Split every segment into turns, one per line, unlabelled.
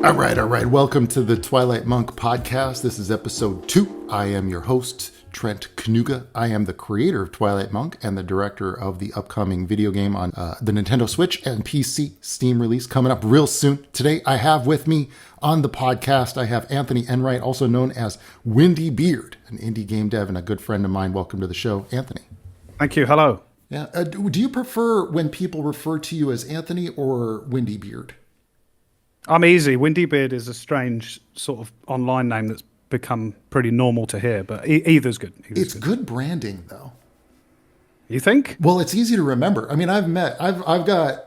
All right, all right. Welcome to the Twilight Monk podcast. This is episode 2. I am your host, Trent Kaniuga. I am the creator of Twilight Monk and the director of the upcoming video game on the Nintendo Switch and PC Steam release coming up real soon. Today, I have with me on the podcast, I have Anthony Enright, also known as Windybeard, an indie game dev and a good friend of mine. Welcome to the show, Anthony.
Thank you. Hello.
Yeah. Do you prefer when people refer to you as Anthony or Windybeard?
I'm easy. Windybeard is a strange sort of online name that's become pretty normal to hear, but either's good.
It's good branding, though.
You think?
Well, it's easy to remember. I mean, I've got,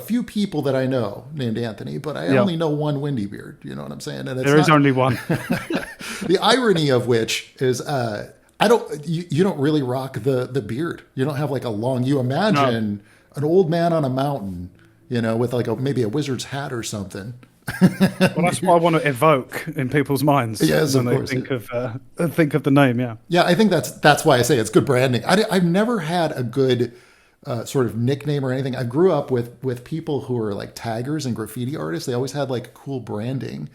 few people that I know named Anthony, but I only know one Windybeard. You know what I'm saying? And
there is only one.
The irony of which is, you don't really rock the beard. You don't have like a long. You imagine an old man on a mountain, with like maybe a wizard's hat or something.
Well, that's what I want to evoke in people's minds.
Yes,
when
of course.
They think of the name. Yeah.
Yeah, I think that's why I say it's good branding. I've never had a good sort of nickname or anything. I grew up with people who are like taggers and graffiti artists. They always had like cool branding.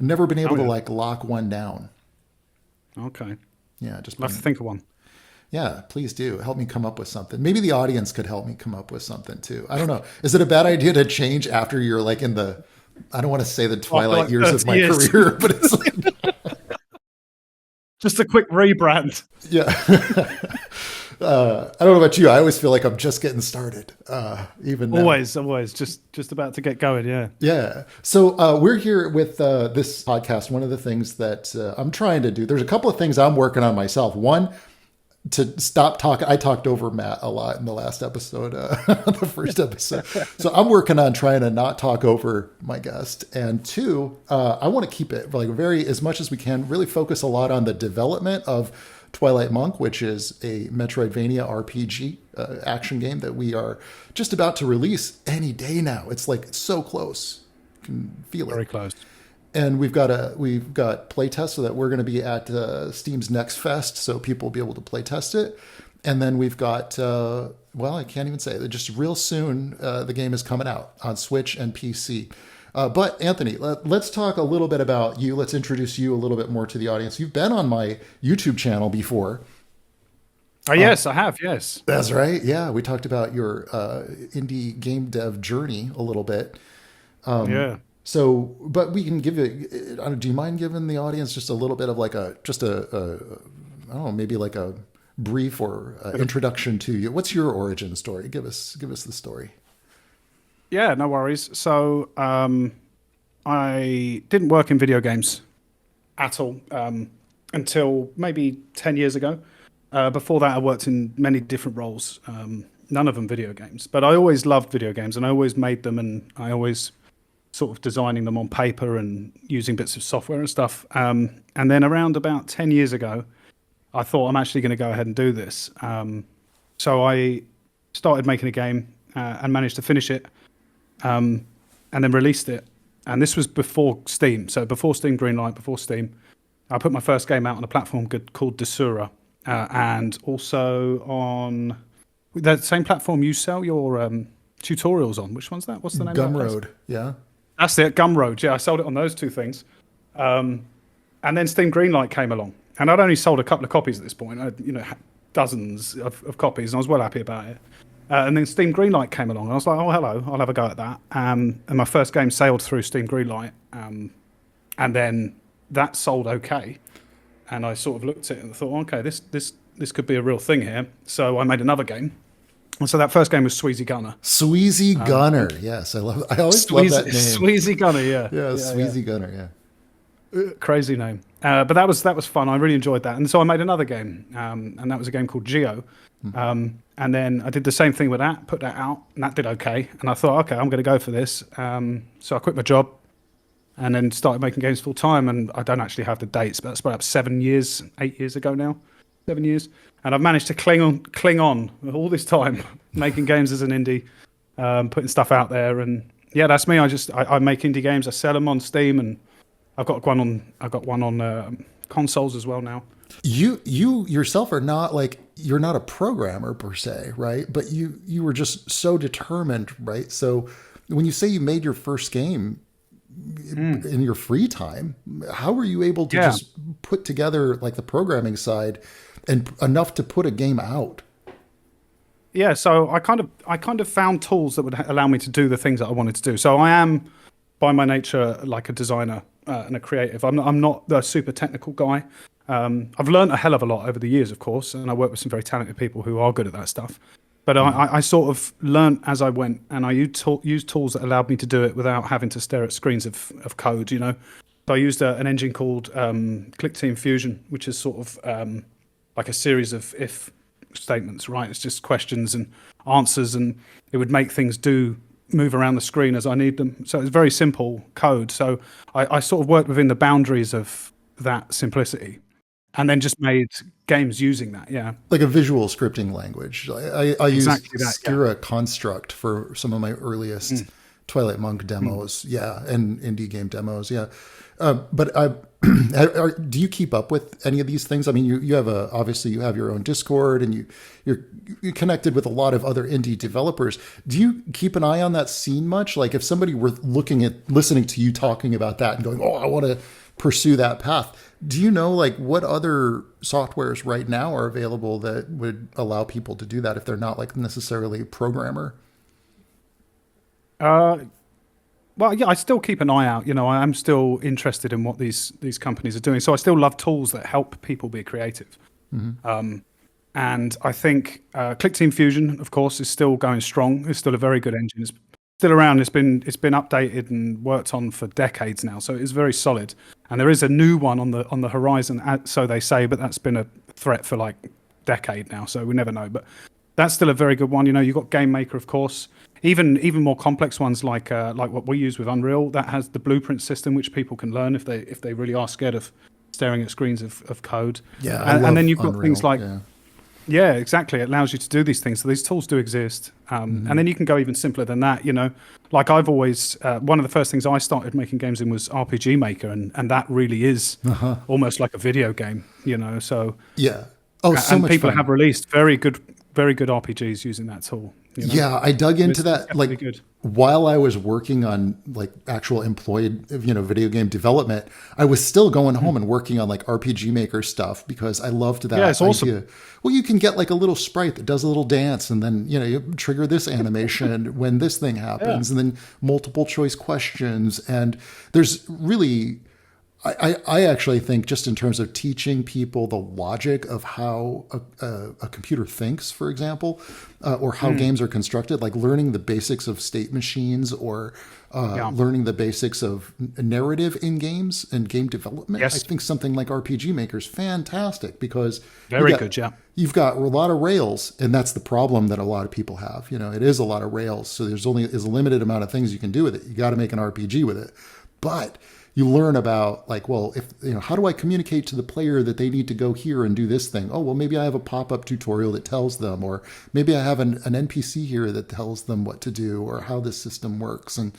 I've never been able to like lock one down.
Okay.
Yeah, just
have to think of one.
Yeah, please do. Help me come up with something. Maybe the audience could help me come up with something too. I don't know. Is it a bad idea to change after you're like in the, I don't want to say the twilight years of my career, but it's like...
Just a quick rebrand.
Yeah. I don't know about you. I always feel like I'm just getting started. Even now.
Always. Just about to get going. Yeah.
Yeah. So we're here with this podcast. One of the things that I'm trying to do, there's a couple of things I'm working on myself. One, to stop talking. I talked over Matt a lot in the last episode, the first episode. So I'm working on trying to not talk over my guest. And two, I want to keep it like as much as we can, really focus a lot on the development of Twilight Monk, which is a Metroidvania RPG action game that we are just about to release any day now. It's like so close. You can feel it.
Very close.
And we've got play tests so that we're going to be at Steam's Next Fest, so people will be able to play test it. And then we've got, I can't even say it. Just real soon, the game is coming out on Switch and PC. But Anthony, let's talk a little bit about you. Let's introduce you a little bit more to the audience. You've been on my YouTube channel before.
Oh, yes, I have. Yes.
That's right. Yeah. We talked about your indie game dev journey a little bit.
Yeah.
So, but we can give it, do you mind giving the audience just a little bit of like I don't know, maybe like a brief or introduction to you? What's your origin story? Give us the story.
Yeah, no worries. So, I didn't work in video games at all until maybe 10 years ago. Before that, I worked in many different roles, none of them video games. But I always loved video games and I always made them and I always sort of designing them on paper and using bits of software and stuff. And then around about 10 years ago, I thought I'm actually going to go ahead and do this. So I started making a game and managed to finish it and then released it. And this was before Steam. So before Steam Greenlight, before Steam, I put my first game out on a platform called Desura. And also on the same platform you sell your tutorials on. Which one's that? What's the name of that place?
Gumroad, yeah.
That's it, Gumroad. Yeah, I sold it on those two things. And then Steam Greenlight came along. And I'd only sold a couple of copies at this point. I dozens of copies, and I was well happy about it. And then Steam Greenlight came along. And I was like, oh, hello, I'll have a go at that. And my first game sailed through Steam Greenlight. And then that sold okay. And I sort of looked at it and thought, okay, this could be a real thing here. So I made another game. And so that first game was Sweezy Gunner.
Sweezy Gunner, yes. I always love that name.
Sweezy Gunner, yeah.
Yeah, Sweezy Gunner, yeah.
Crazy name. But that was fun. I really enjoyed that. And so I made another game, and that was a game called Geo. And then I did the same thing with that, put that out, and that did okay. And I thought, okay, I'm going to go for this. So I quit my job and then started making games full time. And I don't actually have the dates, but that's about 8 years ago now. 7 years, and I've managed to cling on all this time, making games as an indie, putting stuff out there, and yeah, that's me. I make indie games, I sell them on Steam, and I've got one on consoles as well now.
You yourself are not like, you're not a programmer per se, right? But you were just so determined, right? So when you say you made your first game, in your free time. How were you able to just put together like the programming side and enough to put a game out?
Yeah, so I kind of found tools that would allow me to do the things that I wanted to do. So I am, by my nature, like a designer and a creative. I'm not the super technical guy. I've learned a hell of a lot over the years, of course, and I work with some very talented people who are good at that stuff. But I sort of learned as I went, and I used tools that allowed me to do it without having to stare at screens of code, you know. So I used an engine called Click Team Fusion, which is sort of like a series of if statements, right? It's just questions and answers, and it would make things move around the screen as I need them. So it's very simple code. So I sort of worked within the boundaries of that simplicity, and then just made games using that. Yeah,
like a visual scripting language. I
exactly
used Skira Construct for some of my earliest Twilight Monk demos. Yeah, and indie game demos. Yeah, but do you keep up with any of these things? I mean, you have obviously you have your own Discord, and you're connected with a lot of other indie developers. Do you keep an eye on that scene much? Like if somebody were listening to you talking about that and going, "Oh, I want to pursue that path." Do you know like what other softwares right now are available that would allow people to do that if they're not like necessarily a programmer?
Well, yeah, I still keep an eye out. You know, I am still interested in what these companies are doing. So I still love tools that help people be creative. And I think Click Team Fusion, of course, is still going strong. It's still a very good engine. It's still around. It's been updated and worked on for decades now. So it's very solid. And there is a new one on the horizon, so they say, but that's been a threat for like a decade now. So we never know. But that's still a very good one. You know, you've got Game Maker, of course. Even more complex ones like what we use with Unreal, that has the blueprint system, which people can learn if they really are scared of staring at screens of code.
Yeah,
and then you've got
Unreal,
things like yeah, exactly. It allows you to do these things. So these tools do exist. And then you can go even simpler than that, you know. Like I've always, one of the first things I started making games in was RPG Maker, and that really is almost like a video game, you know. So
yeah. Oh, so
and
much
people
fun.
have released very good RPGs using that tool. You know?
Yeah, I dug into that like
good.
while I was working on like actual employed, video game development. I was still going home and working on like RPG Maker stuff because I loved that
Yeah, it's awesome.
idea. Well, you can get like a little sprite that does a little dance, and then you trigger this animation when this thing happens, and then multiple choice questions, and there's really. I actually think just in terms of teaching people the logic of how a computer thinks, for example, or how games are constructed, like learning the basics of state machines or learning the basics of narrative in games and game development.
Yes.
I think something like RPG Maker is fantastic because you've got a lot of rails, and that's the problem that a lot of people have. It is a lot of rails, so there's a limited amount of things you can do with it. You got to make an RPG with it, but you learn about like, well, if how do I communicate to the player that they need to go here and do this thing? Oh, well, maybe I have a pop-up tutorial that tells them, or maybe I have an NPC here that tells them what to do or how this system works. And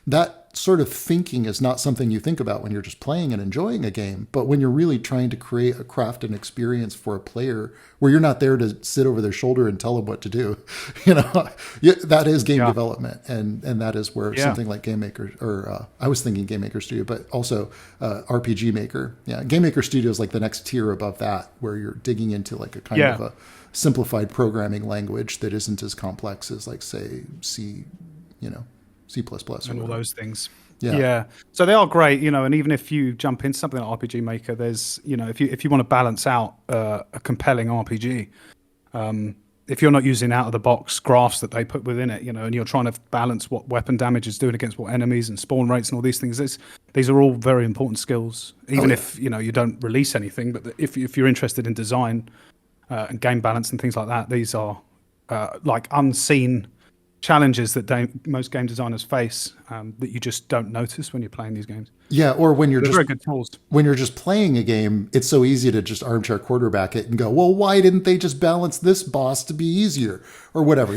that sort of thinking is not something you think about when you're just playing and enjoying a game, but when you're really trying to craft an experience for a player where you're not there to sit over their shoulder and tell them what to do, that is game development. And that is where something like Game Maker, or I was thinking Game Maker Studio, but also RPG Maker. Yeah. Game Maker Studio is like the next tier above that, where you're digging into like a kind of a simplified programming language that isn't as complex as like, say, C, C++
and all those things.
Yeah.
So they are great, and even if you jump into something like RPG Maker, there's, if you want to balance out a compelling RPG, if you're not using out of the box graphs that they put within it, and you're trying to balance what weapon damage is doing against what enemies and spawn rates and all these things, these are all very important skills, even if, you don't release anything. But if you're interested in design and game balance and things like that, these are like unseen challenges that most game designers face that you just don't notice when you're playing these games.
Yeah, or when you're
very good tools.
When you're just playing a game, it's so easy to just armchair quarterback it and go, well, why didn't they just balance this boss to be easier or whatever,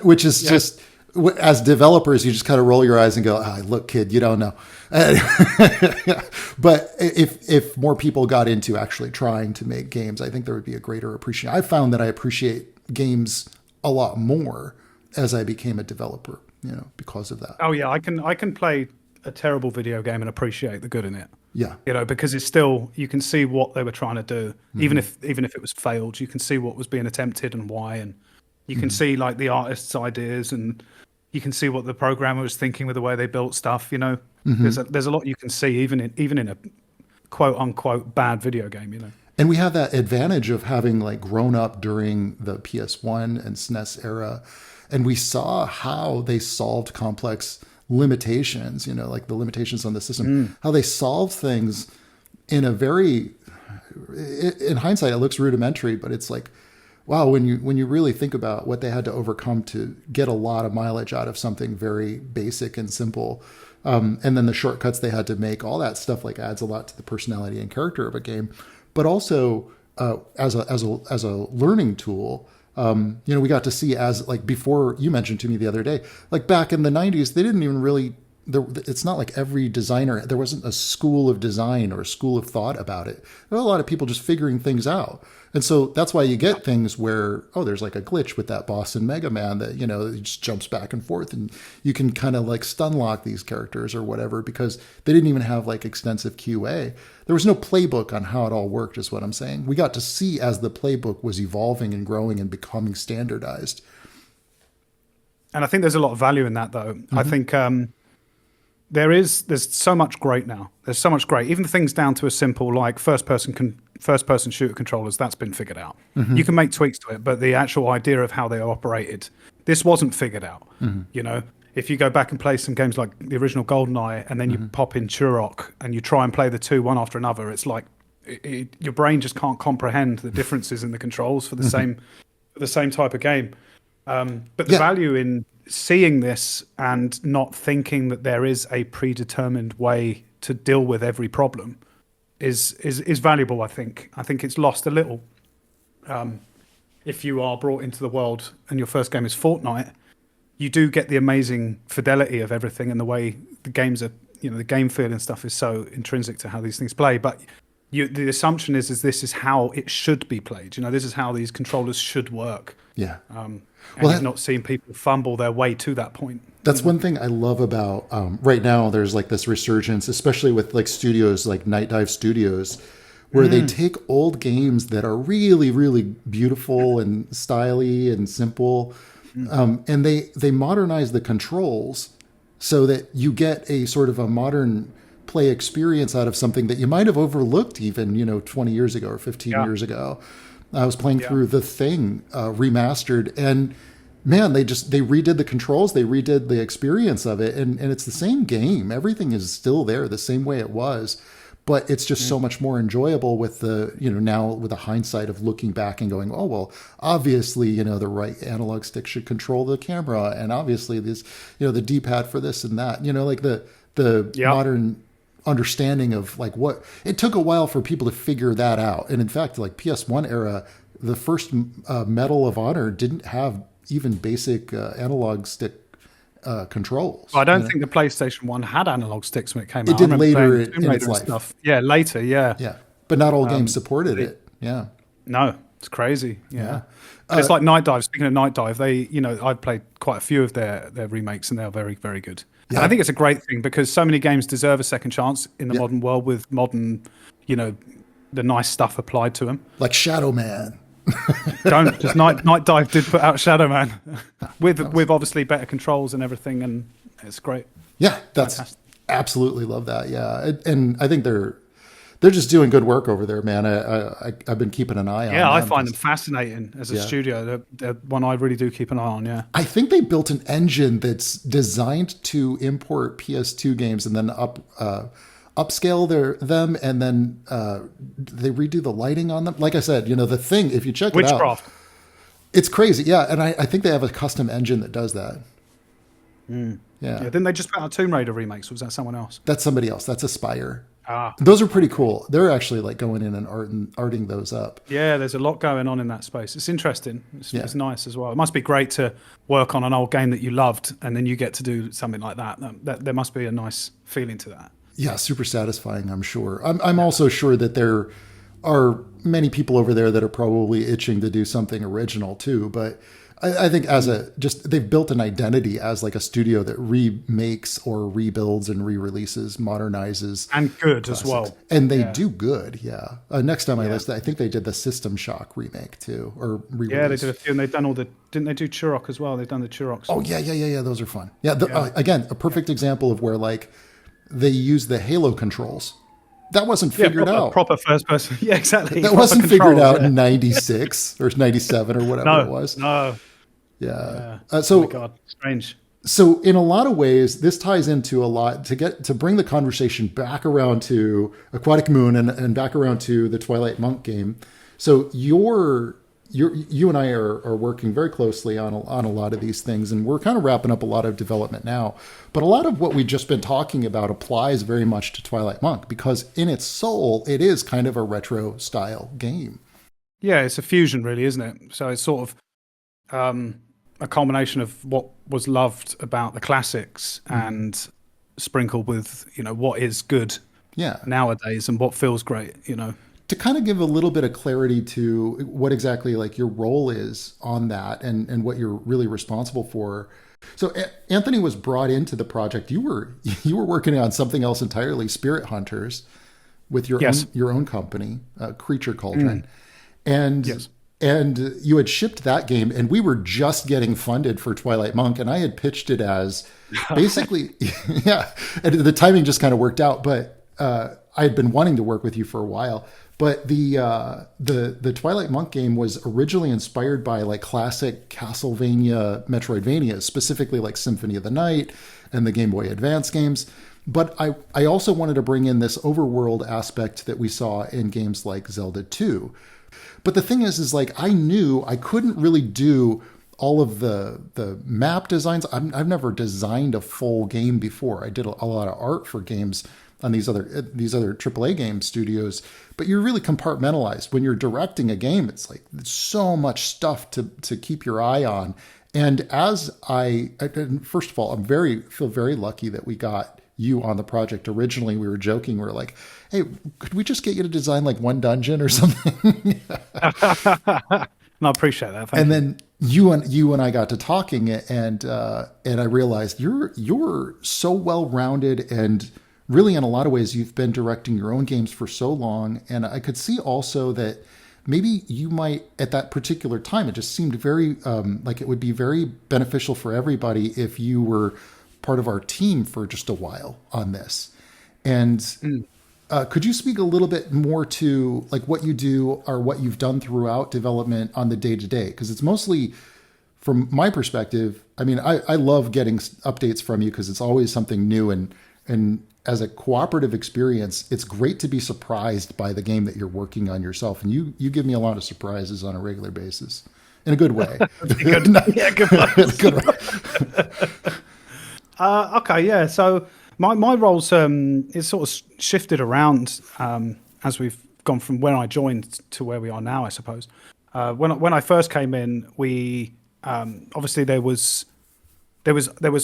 which is just, as developers, you just kind of roll your eyes and go, look, kid, you don't know. But if more people got into actually trying to make games, I think there would be a greater appreciation. I found that I appreciate games a lot more as I became a developer, because of that.
Oh yeah, I can play a terrible video game and appreciate the good in it.
Yeah.
Because it's still, you can see what they were trying to do, even if it was failed. You can see what was being attempted and why, and you can see like the artist's ideas, and you can see what the programmer was thinking with the way they built stuff. There's a lot you can see even in a quote unquote bad video game.
And we have that advantage of having like grown up during the PS1 and SNES era, and we saw how they solved complex limitations, like the limitations on the system, how they solved things in a very, in hindsight, it looks rudimentary, but it's like, wow, when you really think about what they had to overcome to get a lot of mileage out of something very basic and simple, and then the shortcuts they had to make, all that stuff like adds a lot to the personality and character of a game, but also as a learning tool. We got to see, as like before, you mentioned to me the other day, like back in the 90s, they didn't even really, it's not like every designer, there wasn't a school of design or a school of thought about it. There were a lot of people just figuring things out. And so that's why you get things where, there's like a glitch with that boss in Mega Man that, it just jumps back and forth, and you can kind of like stun lock these characters or whatever, because they didn't even have like extensive QA. There was no playbook on how it all worked, is what I'm saying. We got to see as the playbook was evolving and growing and becoming standardized.
And I think there's a lot of value in that, though. I think there's so much great now. There's so much great. Even things down to a simple like first person shooter controllers, that's been figured out. You can make tweaks to it, but the actual idea of how they operated, this wasn't figured out. If you go back and play some games like the original GoldenEye, and then you pop in Turok and you try and play the two one after another, it's like your brain just can't comprehend the differences in the controls for the same type of game. But the value in seeing this and not thinking that there is a predetermined way to deal with every problem is valuable. I think it's lost a little. If you are brought into the world and your first game is Fortnite, you do get the amazing fidelity of everything, and the way the games are, the game feel and stuff is so intrinsic to how these things play. But the assumption is this is how it should be played. This is how these controllers should work.
Yeah.
And you've not seen people fumble their way to that point.
That's one thing I love about right now. There's like this resurgence, especially with like studios like Night Dive Studios, where they take old games that are really, really beautiful and stylish and simple, and they modernize the controls so that you get a sort of a modern play experience out of something that you might have overlooked even 20 years ago or 15 years ago. I was playing through The Thing remastered, and man, they redid the controls, they redid the experience of it, and it's the same game. Everything is still there the same way it was, but it's just so much more enjoyable with the, now with the hindsight of looking back and going, oh, well, obviously, the right analog stick should control the camera, and obviously this, the D-pad for this and that, like the modern understanding of like what it took a while for people to figure that out. And in fact, like PS1 era, the first Medal of Honor didn't have even basic analog stick controls.
I don't think the PlayStation 1 had analog sticks when it came out.
It did later in its life.
Stuff. Yeah, later, yeah.
Yeah, but not all games supported it. Yeah.
No, it's crazy. Yeah. It's like Night Dive. Speaking of Night Dive, they, I've played quite a few of their remakes, and they're very, very good. Yeah. And I think it's a great thing because so many games deserve a second chance in the modern world with modern, the nice stuff applied to them.
Like Shadow Man.
Don't just Night Dive did put out Shadow Man with obviously better controls and everything, and it's great.
Yeah, that's fantastic. Absolutely love that. Yeah, and I think they're just doing good work over there, man. I've been keeping an eye on.
Yeah, I find them fascinating as a studio. They're one I really do keep an eye on. Yeah,
I think they built an engine that's designed to import PS2 games and then upscale them, and then they redo the lighting on them. Like I said, The Thing, if you check
Witchcraft.
it out, it's crazy. Yeah, and I think they have a custom engine that does that. Yeah.
Didn't they just put out Tomb Raider remakes, or was that someone else?
That's somebody else. That's Aspire. Those are pretty cool. They're actually like going in and arting those up. Yeah,
there's a lot going on in that space. It's interesting. It's nice as well. It must be great to work on an old game that you loved, and then you get to do something like that. There must be a nice feeling to that.
Yeah, super satisfying, I'm sure. I'm also sure that there are many people over there that are probably itching to do something original too. But I think they've built an identity as like a studio that remakes or rebuilds and re-releases, modernizes,
and good
classics.
As well.
And they do good. Yeah. Next time I list, I think they did the System Shock remake too, or re-release.
Yeah, they did a few, and they've done didn't they do Turok as well? They've done the Turok.
Oh yeah. Those are fun. Yeah. Again, a perfect example of where like they use the Halo controls. That wasn't figured out.
Proper first person. Yeah, exactly.
That wasn't figured out in 96 or 97 or whatever it was.
No.
Yeah.
Oh my God, strange.
So in a lot of ways, this ties into a lot to bring the conversation back around to Aquatic Moon and back around to the Twilight Monk game. So you and I are working very closely on a lot of these things, and we're kind of wrapping up a lot of development now. But a lot of what we've just been talking about applies very much to Twilight Monk because in its soul, it is kind of a retro style game.
Yeah, it's a fusion, really, isn't it? So it's sort of a combination of what was loved about the classics and sprinkled with, what is good nowadays and what feels great,
To kind of give a little bit of clarity to what exactly like your role is on that and what you're really responsible for. So Anthony was brought into the project. You were working on something else entirely, Spirit Hunters, with your own company, Creature Cauldron. And you had shipped that game, and we were just getting funded for Twilight Monk, and I had pitched it as basically, and the timing just kind of worked out, but I had been wanting to work with you for a while. But the Twilight Monk game was originally inspired by like classic Castlevania Metroidvania, specifically like Symphony of the Night and the Game Boy Advance games. But I also wanted to bring in this overworld aspect that we saw in games like Zelda 2. But the thing is like I knew I couldn't really do all of the map designs. I've never designed a full game before. I did a lot of art for games on these other AAA game studios, but you're really compartmentalized. When you're directing a game, it's like there's so much stuff to keep your eye on. And first of all, feel very lucky that we got you on the project. Originally, we were joking. We were like, hey, could we just get you to design like one dungeon or something?
No, I appreciate that.
Thank you. Then you and I got to talking, and I realized you're so well-rounded, and really in a lot of ways you've been directing your own games for so long. And I could see also that maybe you might, at that particular time, it just seemed very like it would be very beneficial for everybody if you were part of our team for just a while on this. And could you speak a little bit more to like what you do or what you've done throughout development on the day-to-day? Because it's mostly, from my perspective, I mean, I love getting updates from you because it's always something new. And as a cooperative experience, it's great to be surprised by the game that you're working on yourself. And you give me a lot of surprises on a regular basis in a good way.
Good way. Okay, yeah. So my roles is sort of shifted around as we've gone from when I joined to where we are now, I suppose. When I first came in, we obviously there was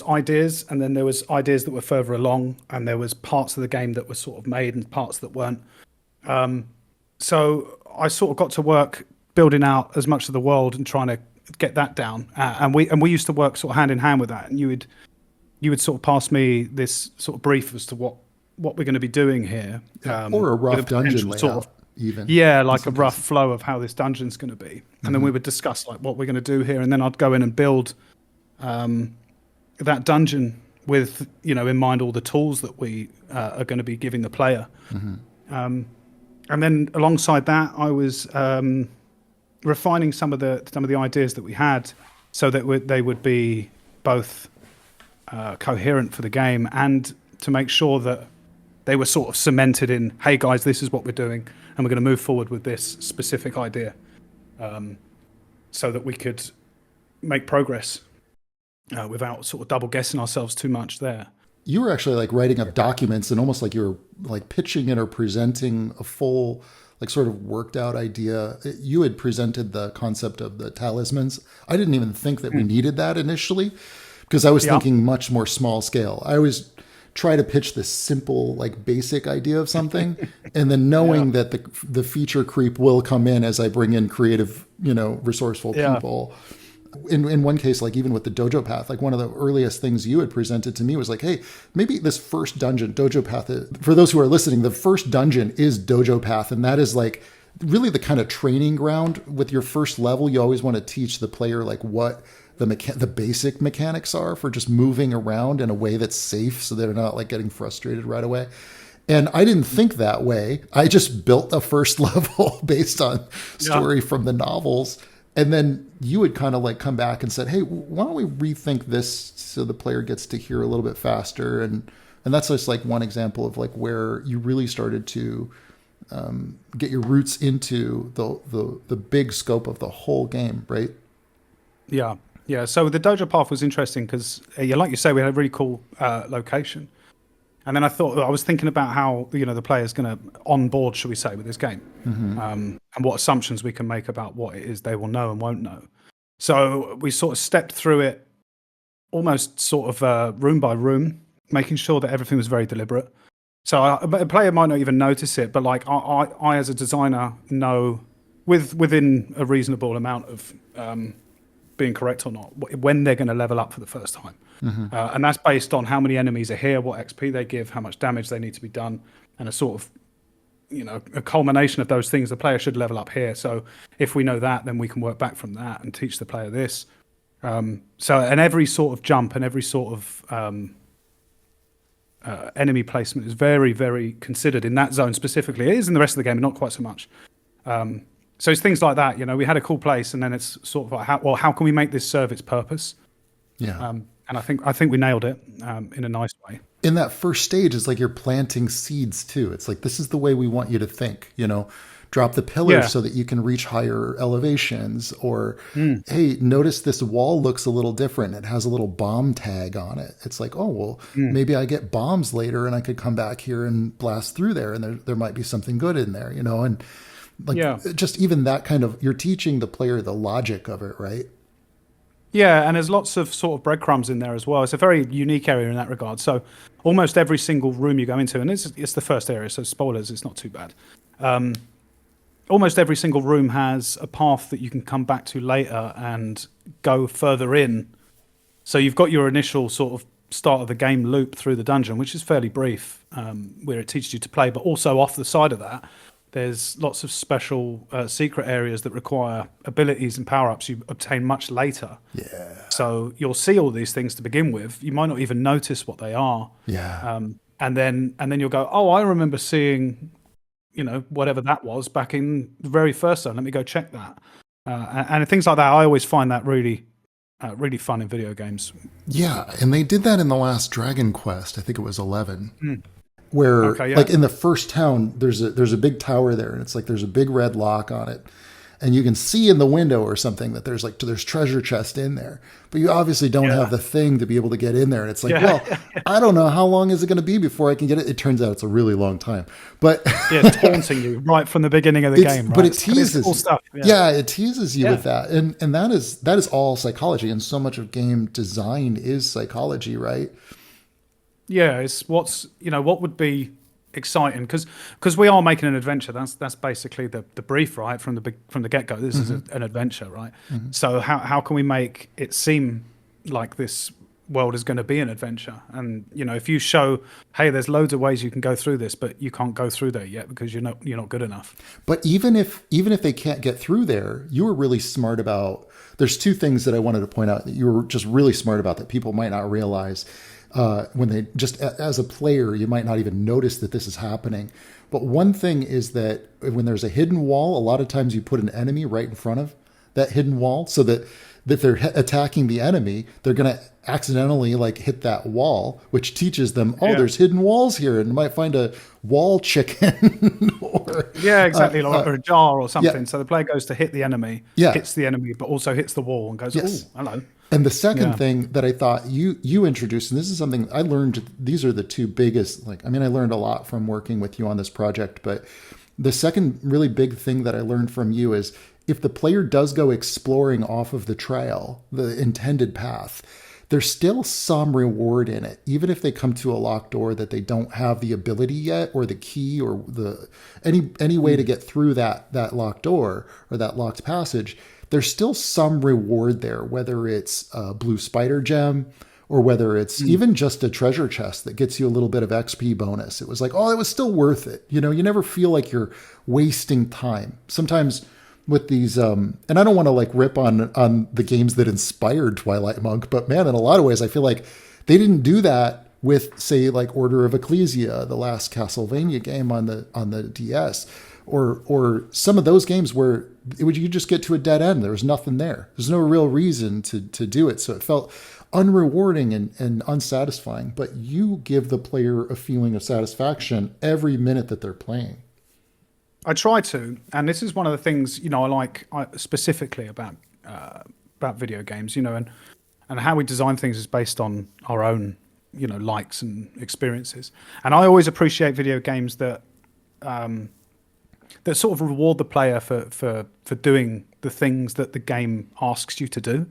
ideas, and then there was ideas that were further along, and there was parts of the game that were sort of made and parts that weren't. So I sort of got to work building out as much of the world and trying to get that down. And we used to work sort of hand in hand with that. And you would sort of pass me this sort of brief as to what we're going to be doing here.
Or a rough dungeon layout, sort of,
even. Yeah, like a rough flow of how this dungeon's going to be. And then we would discuss like what we're going to do here. And then I'd go in and build that dungeon with, in mind all the tools that we are going to be giving the player. And then alongside that, I was refining some of the ideas that we had so that they would be both coherent for the game and to make sure that they were sort of cemented in, hey guys, this is what we're doing and we're going to move forward with this specific idea, so that we could make progress without sort of double guessing ourselves too much there.
You were actually like writing up documents and almost like you were like pitching it or presenting a full, like sort of worked out idea. You had presented the concept of the talismans. I didn't even think that we needed that initially because I was thinking much more small scale. I always try to pitch this simple, like basic idea of something and then knowing that the feature creep will come in as I bring in creative, resourceful people. In one case, like even with the dojo path, like one of the earliest things you had presented to me was like, hey, maybe this first dungeon, dojo path, for those who are listening, the first dungeon is dojo path. And that is like really the kind of training ground. With your first level, you always want to teach the player like what the basic mechanics are for just moving around in a way that's safe, so they're not like getting frustrated right away. And I didn't think that way. I just built a first level based on story from the novels. And then you would kind of like come back and said, hey, why don't we rethink this so the player gets to hear a little bit faster? And that's just like one example of like where you really started to get your roots into the big scope of the whole game, right?
Yeah. Yeah. So the dojo path was interesting because, like you say, we had a really cool location. And then I was thinking about how, the player's going to on board, should we say, with this game, and what assumptions we can make about what it is they will know and won't know. So we sort of stepped through it almost sort of room by room, making sure that everything was very deliberate. So a player might not even notice it, but like I as a designer know within a reasonable amount of being correct or not, when they're going to level up for the first time. And that's based on how many enemies are here, what XP they give, how much damage they need to be done, and a sort of, a culmination of those things. The player should level up here. So if we know that, then we can work back from that and teach the player this. And every sort of jump and every sort of enemy placement is very, very considered in that zone specifically. It is in the rest of the game, but not quite so much. So it's things like that. We had a cool place, and then it's sort of like, how can we make this serve its purpose?
Yeah.
And I think we nailed it in a nice way.
In that first stage, it's like you're planting seeds too. It's like, this is the way we want you to think, drop the pillars so that you can reach higher elevations, or, hey, notice this wall looks a little different. It has a little bomb tag on it. It's like, oh, well, maybe I get bombs later and I could come back here and blast through there, and there might be something good in there, and like just even that kind of, you're teaching the player the logic of it, right?
Yeah, and there's lots of sort of breadcrumbs in there as well. It's a very unique area in that regard. So almost every single room you go into, and it's the first area, so spoilers, it's not too bad. Almost every single room has a path that you can come back to later and go further in. So you've got your initial sort of start of the game loop through the dungeon, which is fairly brief, where it teaches you to play, but also off the side of that, there's lots of special secret areas that require abilities and power-ups you obtain much later.
Yeah.
So you'll see all these things to begin with. You might not even notice what they are.
Yeah.
And then you'll go, oh, I remember seeing, whatever that was back in the very first zone. Let me go check that. And things like that, I always find that really, really fun in video games.
Yeah, and they did that in the last Dragon Quest. I think it was 11. Where like in the first town, there's a big tower there, and it's like there's a big red lock on it, and you can see in the window or something that there's treasure chest in there, but you obviously don't have the thing to be able to get in there, and it's like, well, I don't know how long is it going to be before I can get it. It turns out it's a really long time, but
it's taunting you right from the beginning of the game, right?
But it teases
cool stuff.
It teases you with that, and that is all psychology, and so much of game design is psychology, right?
Yeah, it's what would be exciting, because we are making an adventure. That's basically the brief, right, from the get go. This is an adventure, right? So how can we make it seem like this world is going to be an adventure? And if you show, hey, there's loads of ways you can go through this, but you can't go through there yet because you're not good enough. But
even if they can't get through there, you were really smart about. There's two things that I wanted to point out that you were just really smart about that people might not realize. When they just, as a player, you might not even notice that this is happening. But one thing is that when there's a hidden wall, a lot of times you put an enemy right in front of that hidden wall, so that if they're attacking the enemy, they're going to accidentally like hit that wall, which teaches them, there's hidden walls here, and you might find a wall chicken or
exactly, or a jar or something. So the player goes to hit the enemy, hits the enemy, but also hits the wall and goes, oh, hello.
And the second thing that I thought you introduced, and this is something I learned, these are the two biggest, I learned a lot from working with you on this project, but the second really big thing that I learned from you is if the player does go exploring off of the trail, the intended path, there's still some reward in it. Even if they come to a locked door that they don't have the ability yet, or the key, or any way to get through that locked door or that locked passage, there's still some reward there, whether it's a blue spider gem or whether it's even just a treasure chest that gets you a little bit of XP bonus. It was like, oh, it was still worth it. You know, you never feel like you're wasting time. Sometimes with these, and I don't want to like rip on the games that inspired Twilight Monk, but man, in a lot of ways, I feel like they didn't do that with, say, like Order of Ecclesia, the last Castlevania game on the DS, or some of those games where you just get to a dead end. There was nothing there. There's no real reason to do it. So it felt unrewarding and unsatisfying, but you give the player a feeling of satisfaction every minute that they're playing.
I try to, and this is one of the things, you know, I like specifically about video games, you know, and how we design things is based on our own, you know, likes and experiences. And I always appreciate video games that that sort of reward the player for doing the things that the game asks you to do.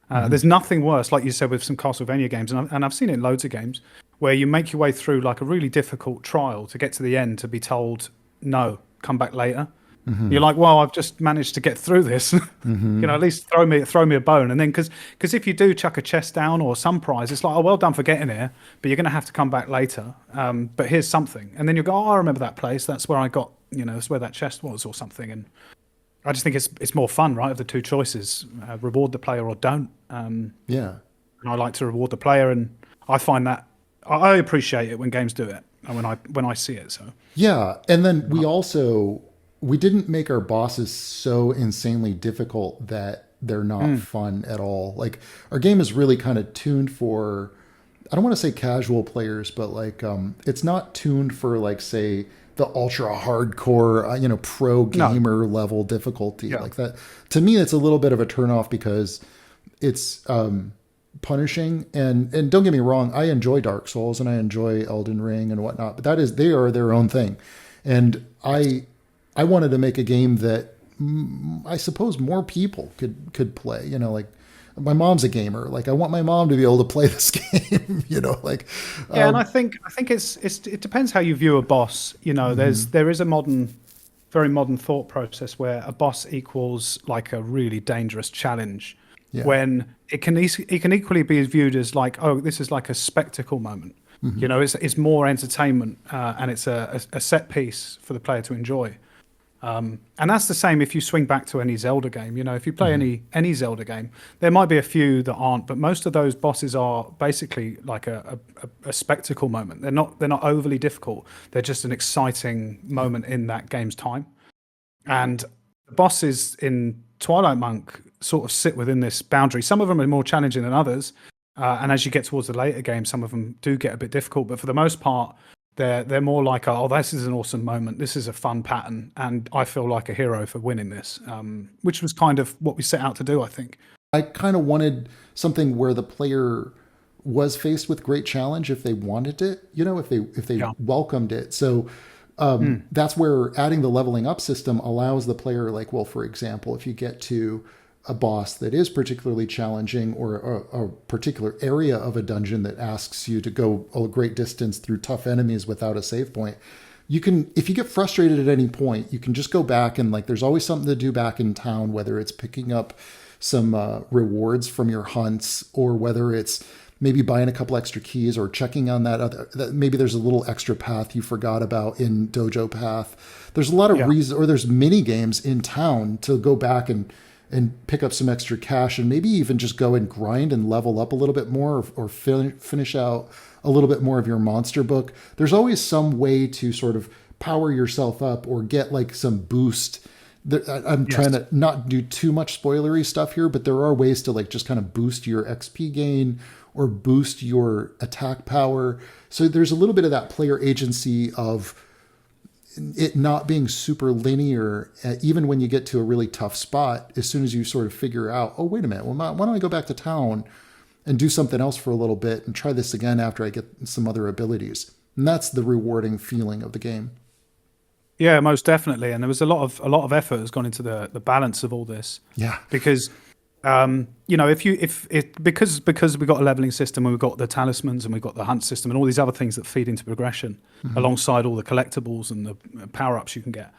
There's nothing worse, like you said, with some Castlevania games, and I've seen it in loads of games, where you make your way through like a really difficult trial to get to the end to be told, no, come back later. You're like, well, I've just managed to get through this. You know, at least throw me a bone. And then because if you do chuck a chest down or some prize, it's like, oh, well done for getting here, but you're going to have to come back later. But here's something. And then you go, oh, I remember that place. That's where I got, you know, that's where that chest was or something. And I just think it's more fun, right, of the two choices, reward the player or don't.
Yeah.
And I like to reward the player, and I find that I appreciate it when games do it and when I see it. So
yeah, and then we didn't make our bosses so insanely difficult that they're not fun at all. Like our game is really kind of tuned for, I don't want to say casual players, but like it's not tuned for like, say, the ultra hardcore, you know, pro gamer level difficulty like that. To me, it's a little bit of a turnoff because it's punishing. And don't get me wrong, I enjoy Dark Souls and I enjoy Elden Ring and whatnot, but they are their own thing. And I wanted to make a game that I suppose more people could play. You know, like my mom's a gamer. Like I want my mom to be able to play this game. You know, like
yeah. And I think it depends how you view a boss. You know, there is a very modern thought process where a boss equals like a really dangerous challenge. Yeah. When it can equally be viewed as like, oh, this is like a spectacle moment. You know, it's more entertainment and it's a set piece for the player to enjoy. And that's the same if you swing back to any Zelda game. You know, if you play any Zelda game, there might be a few that aren't, but most of those bosses are basically like a spectacle moment. They're not overly difficult. They're just an exciting moment in that game's time. And the bosses in Twilight Monk sort of sit within this boundary. Some of them are more challenging than others. And as you get towards the later game, some of them do get a bit difficult. But for the most part, they're more like, oh, this is an awesome moment. This is a fun pattern. And I feel like a hero for winning this, which was kind of what we set out to do, I think.
I kind of wanted something where the player was faced with great challenge if they wanted it, you know, if they welcomed it. So that's where adding the leveling up system allows the player, like, well, for example, if you get to a boss that is particularly challenging or a particular area of a dungeon that asks you to go a great distance through tough enemies without a save point, you can, if you get frustrated at any point, you can just go back and like, there's always something to do back in town, whether it's picking up some rewards from your hunts or whether it's maybe buying a couple extra keys or checking on that maybe there's a little extra path you forgot about in Dojo Path. There's a lot of reasons, or there's mini games in town to go back and pick up some extra cash and maybe even just go and grind and level up a little bit more or finish out a little bit more of your monster book. There's always some way to sort of power yourself up or get like some boost. I'm trying to not do too much spoilery stuff here, but there are ways to like just kind of boost your XP gain or boost your attack power. So there's a little bit of that player agency of it not being super linear, even when you get to a really tough spot. As soon as you sort of figure out, oh, wait a minute, well, why don't I go back to town and do something else for a little bit and try this again after I get some other abilities. And that's the rewarding feeling of the game.
Yeah, most definitely. And there was a lot of effort has gone into the balance of all this.
Yeah,
because you know, because we've got a leveling system and we've got the talismans and we've got the hunt system and all these other things that feed into progression alongside all the collectibles and the power-ups you can get.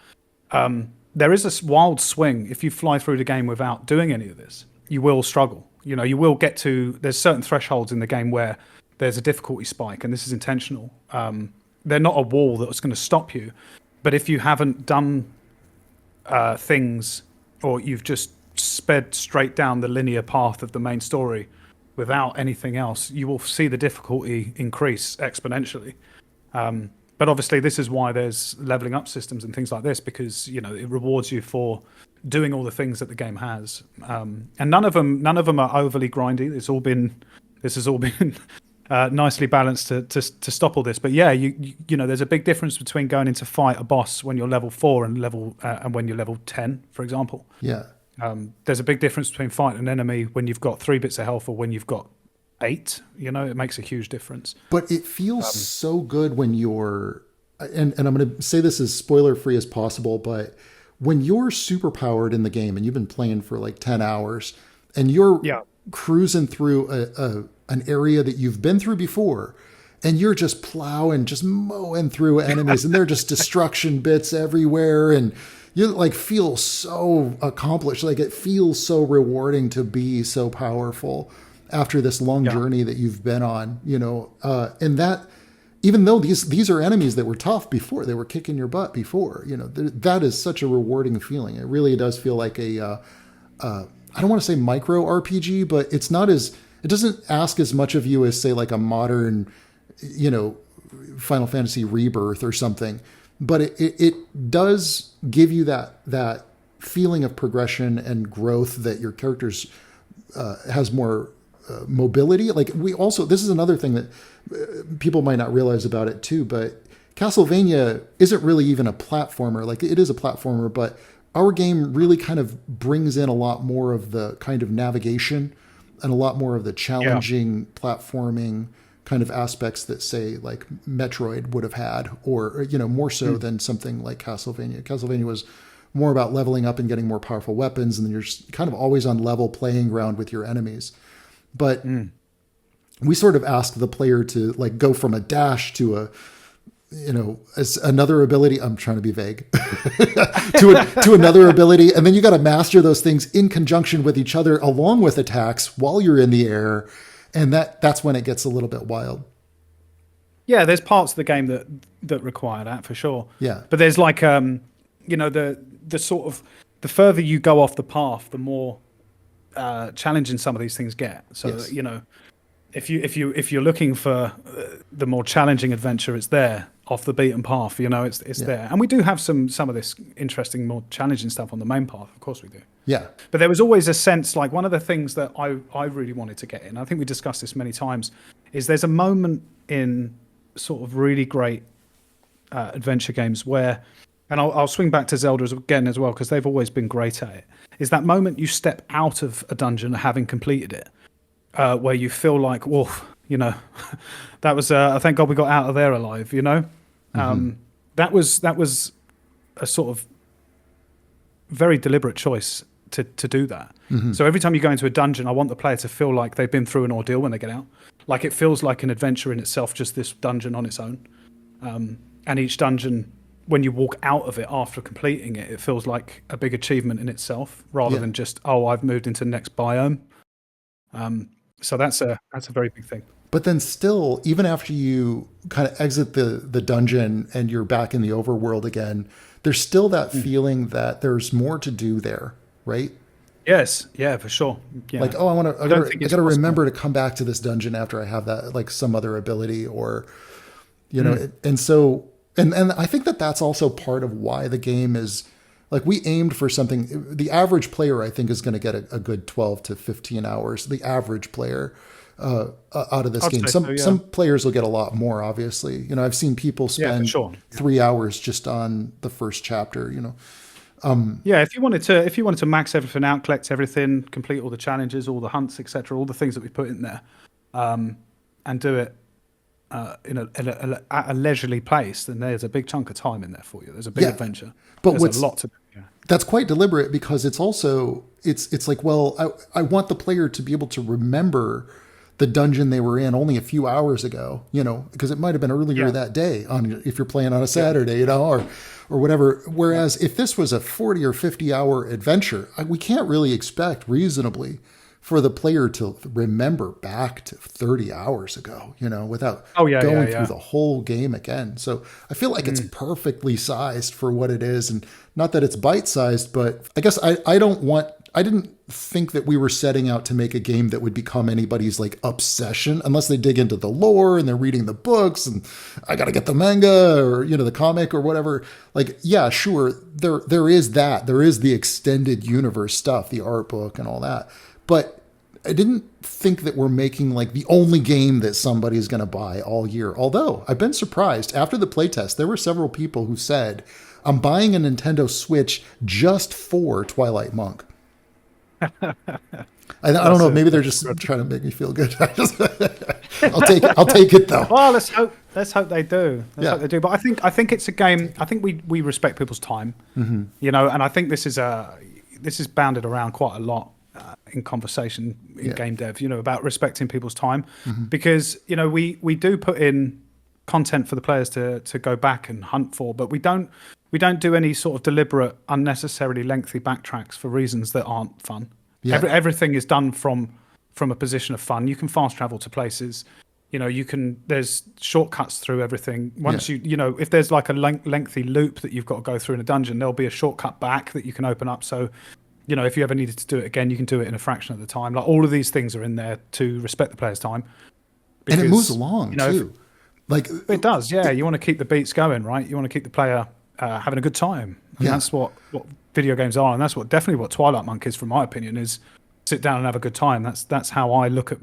there is a wild swing. If you fly through the game without doing any of this, you will struggle. You know, you will get to, there's certain thresholds in the game where there's a difficulty spike, and this is intentional. They're not a wall that's going to stop you, but if you haven't done things, or you've just sped straight down the linear path of the main story without anything else, you will see the difficulty increase exponentially. But obviously, this is why there's leveling up systems and things like this, because it rewards you for doing all the things that the game has. And none of them are overly grindy. This has all been nicely balanced to stop all this. But yeah, you know, there's a big difference between going into fight a boss when you're level 4 and when you're level 10, for example.
Yeah.
There's a big difference between fighting an enemy when you've got 3 bits of health or when you've got 8. You know, it makes a huge difference.
But it feels so good when you're, and I'm going to say this as spoiler free as possible, but when you're super powered in the game and you've been playing for like 10 hours and you're cruising through an area that you've been through before, and you're just plowing, just mowing through enemies, and they're just destruction bits everywhere, and you like feel so accomplished. Like it feels so rewarding to be so powerful after this long journey that you've been on, and that, even though these are enemies that were tough before, they were kicking your butt before, that is such a rewarding feeling. It really does feel like I don't want to say micro RPG, but it doesn't ask as much of you as, say, like a modern, Final Fantasy Rebirth or something, but it does give you that feeling of progression and growth, that your characters has more mobility. Like this is another thing that people might not realize about it too, but Castlevania isn't really even a platformer. Like it is a platformer, but our game really kind of brings in a lot more of the kind of navigation and a lot more of the challenging platforming kind of aspects that, say, like Metroid would have had, or, more so than something like Castlevania. Castlevania was more about leveling up and getting more powerful weapons, and then you're just kind of always on level playing ground with your enemies. But we sort of ask the player to like go from a dash to as another ability. I'm trying to be vague to another ability. And then you got to master those things in conjunction with each other, along with attacks while you're in the air. And that's when it gets a little bit wild.
Yeah. There's parts of the game that require that for sure.
Yeah.
But there's like, the sort of, the further you go off the path, the more challenging some of these things get. So,
yes.
If you're looking for the more challenging adventure, it's there off the beaten path. It's there, and we do have some of this interesting, more challenging stuff on the main path. Of course, we do.
Yeah.
But there was always a sense, like one of the things that I really wanted to get in. I think we discussed this many times. Is there's a moment in sort of really great adventure games where, and I'll swing back to Zelda again as well, because they've always been great at it. Is that moment you step out of a dungeon having completed it. Where you feel like, woof, that was, thank God we got out of there alive, That was a sort of very deliberate choice to do that. Mm-hmm. So every time you go into a dungeon, I want the player to feel like they've been through an ordeal when they get out. Like it feels like an adventure in itself, just this dungeon on its own. And each dungeon, when you walk out of it after completing it, it feels like a big achievement in itself, rather than just, I've moved into the next biome. So that's a very big thing.
But then still, even after you kind of exit the dungeon and you're back in the overworld again, there's still that feeling that there's more to do there, right?
Yes, yeah, for sure. Yeah.
Like, I got to remember to come back to this dungeon after I have that, like some other ability, or and so and I think that's also part of why the game is. Like we aimed for something. The average player, I think, is going to get a good 12 to 15 hours. The average player out of this game. Some players will get a lot more. Obviously, I've seen people spend 3 hours just on the first chapter.
If you wanted to max everything out, collect everything, complete all the challenges, all the hunts, etc., all the things that we put in there, and do it at a leisurely pace, then there's a big chunk of time in there for you. There's a big adventure.
But
there's a lot to do. Yeah.
That's quite deliberate, because it's also it's like, well, I want the player to be able to remember the dungeon they were in only a few hours ago, because it might have been earlier that day if you're playing on a Saturday, or whatever. Whereas if this was a 40 or 50 hour adventure, we can't really expect reasonably for the player to remember back to 30 hours ago, without going through the whole game again. So I feel like it's perfectly sized for what it is. And not that it's bite-sized, but I guess I didn't think that we were setting out to make a game that would become anybody's like obsession, unless they dig into the lore and they're reading the books and I got to get the manga or, the comic or whatever. Like, yeah, sure. There is that. There is the extended universe stuff, the art book and all that. But I didn't think that we're making like the only game that somebody's going to buy all year. Although I've been surprised after the playtest, there were several people who said, I'm buying a Nintendo Switch just for Twilight Monk. I don't know. Maybe they're just trying to make me feel good. I'll take it though.
Well, let's hope they do. Let's hope they do. But I think it's a game. I think we respect people's time, and I think this is bounded around quite a lot in conversation in game dev, about respecting people's time, because we do put in content for the players to go back and hunt for, but we don't do any sort of deliberate, unnecessarily lengthy backtracks for reasons that aren't fun. Yeah. Everything is done from a position of fun. You can fast travel to places. There's shortcuts through everything. Once if there's like a lengthy loop that you've got to go through in a dungeon, there'll be a shortcut back that you can open up. So, if you ever needed to do it again, you can do it in a fraction of the time. Like all of these things are in there to respect the player's time.
Because, and it moves along too. Like
it does, yeah. You want to keep the beats going, right? You want to keep the player having a good time. And that's what video games are, and that's definitely what Twilight Monk is, from my opinion, is sit down and have a good time. That's how I look at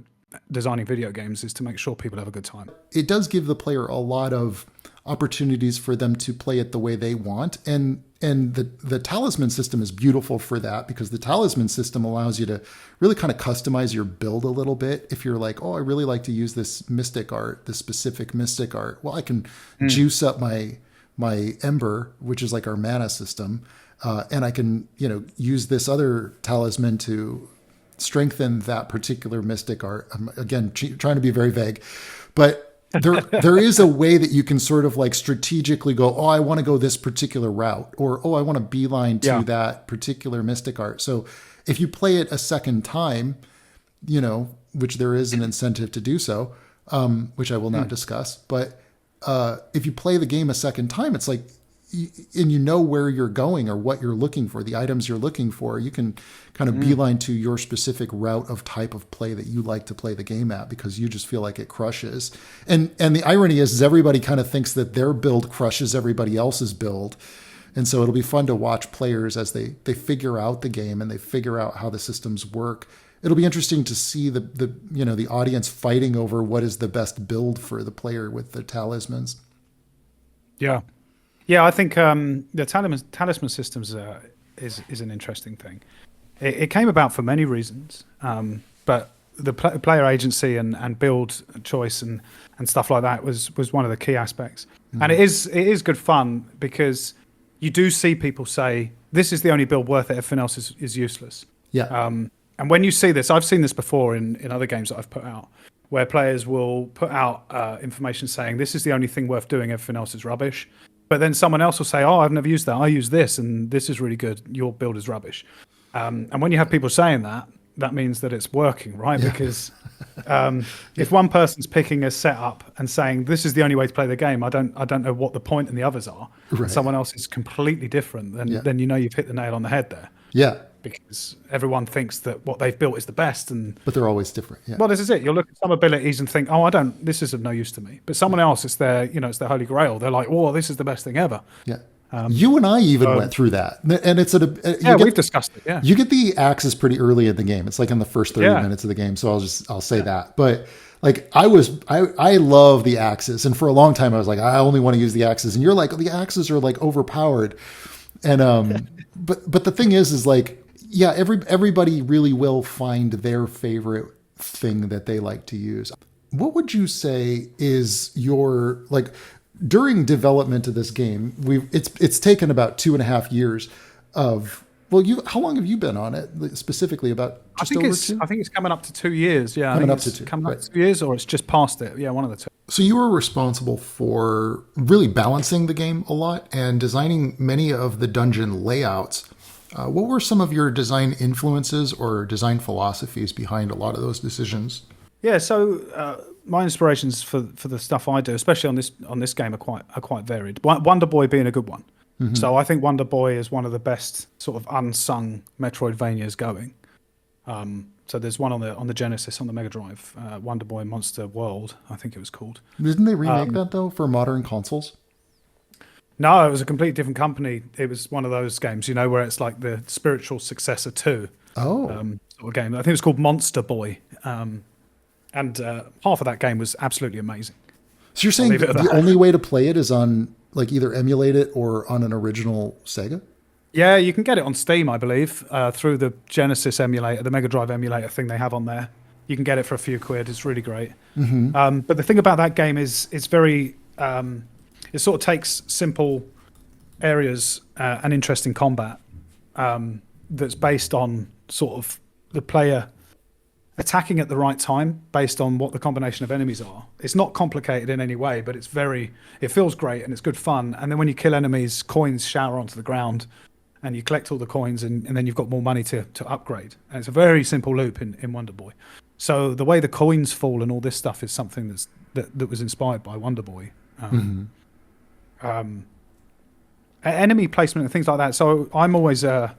designing video games, is to make sure people have a good time.
It does give the player a lot of opportunities for them to play it the way they want, and the talisman system is beautiful for that, because the talisman system allows you to really kind of customize your build a little bit. If you're like, I really like to use this mystic art, this specific mystic art, well, I can juice up my Ember, which is like our mana system, and I can use this other talisman to strengthen that particular mystic art. I'm again trying to be very vague, but there is a way that you can sort of like strategically go, I want to go this particular route, or I want to beeline to that particular mystic art. So if you play it a second time, which there is an incentive to do so, which I will not discuss, but if you play the game a second time, it's like, and where you're going or what you're looking for, the items you're looking for, you can kind of beeline to your specific route of type of play that you like to play the game at, because you just feel like it crushes. And the irony is everybody kind of thinks that their build crushes everybody else's build. And so it'll be fun to watch players as they figure out the game and they figure out how the systems work. It'll be interesting to see the audience fighting over what is the best build for the player with the talismans.
Yeah. Yeah, I think the talisman systems is an interesting thing. It came about for many reasons, but the player agency and build choice and stuff like that was one of the key aspects. And it is good fun, because you do see people say, this is the only build worth it, everything else is useless.
Yeah.
And when you see this, I've seen this before in other games that I've put out, where players will put out information saying, this is the only thing worth doing, everything else is rubbish. But then someone else will say, I've never used that. I use this, and this is really good. Your build is rubbish. And when you have people saying that means that it's working, right? Yeah. Because if one person's picking a setup and saying, this is the only way to play the game, I don't know what the point and the others are. Right. And someone else is completely different, then you've hit the nail on the head there.
Yeah.
Because everyone thinks that what they've built is the best,
but they're always different. Yeah.
Well, this is it. You'll look at some abilities and think, this is of no use to me. But someone else, it's their holy grail. They're like, this is the best thing ever.
Yeah. You and I even went through that, and it's
we've discussed it. Yeah.
You get the axes pretty early in the game. It's like in the first 30 minutes of the game. So I'll say that. But like I love the axes, and for a long time I was like, I only want to use the axes, and you're like, the axes are like overpowered, and but the thing is like. Yeah, everybody really will find their favorite thing that they like to use. What would you say is your, like, during development of this game, it's taken about 2.5 years of Well, how long have you been on it specifically? About just over 2?
I think it's coming up to 2 years. Yeah,
coming up to 2.
Coming up to 2 years, or it's just past it. Yeah, one of the two.
So you were responsible for really balancing the game a lot and designing many of the dungeon layouts. What were some of your design influences or design philosophies behind a lot of those decisions?
Yeah, so my inspirations for the stuff I do, especially on this game, are quite varied. Wonder Boy being a good one. Mm-hmm. So I think Wonder Boy is one of the best sort of unsung Metroidvanias going. So there's one on the Genesis, on the Mega Drive, Wonder Boy Monster World, I think it was called.
Didn't they remake that though for modern consoles?
No, it was a completely different company. It was one of those games, where it's like the spiritual successor to sort of game. I think it was called Monster Boy, and half of that game was absolutely amazing.
So you're saying the only way to play it is on like either emulate it or on an original Sega?
Yeah, you can get it on Steam, I believe, through the Genesis emulator, the Mega Drive emulator thing they have on there. You can get it for a few quid. It's really great. Mm-hmm. But the thing about that game is it's very... it sort of takes simple areas and interesting combat that's based on sort of the player attacking at the right time based on what the combination of enemies are. It's not complicated in any way, but it feels great and it's good fun. And then when you kill enemies, coins shower onto the ground and you collect all the coins and then you've got more money to upgrade. And it's a very simple loop in Wonder Boy. So the way the coins fall and all this stuff is something that was inspired by Wonder Boy. Enemy placement and things like that. So I'm always I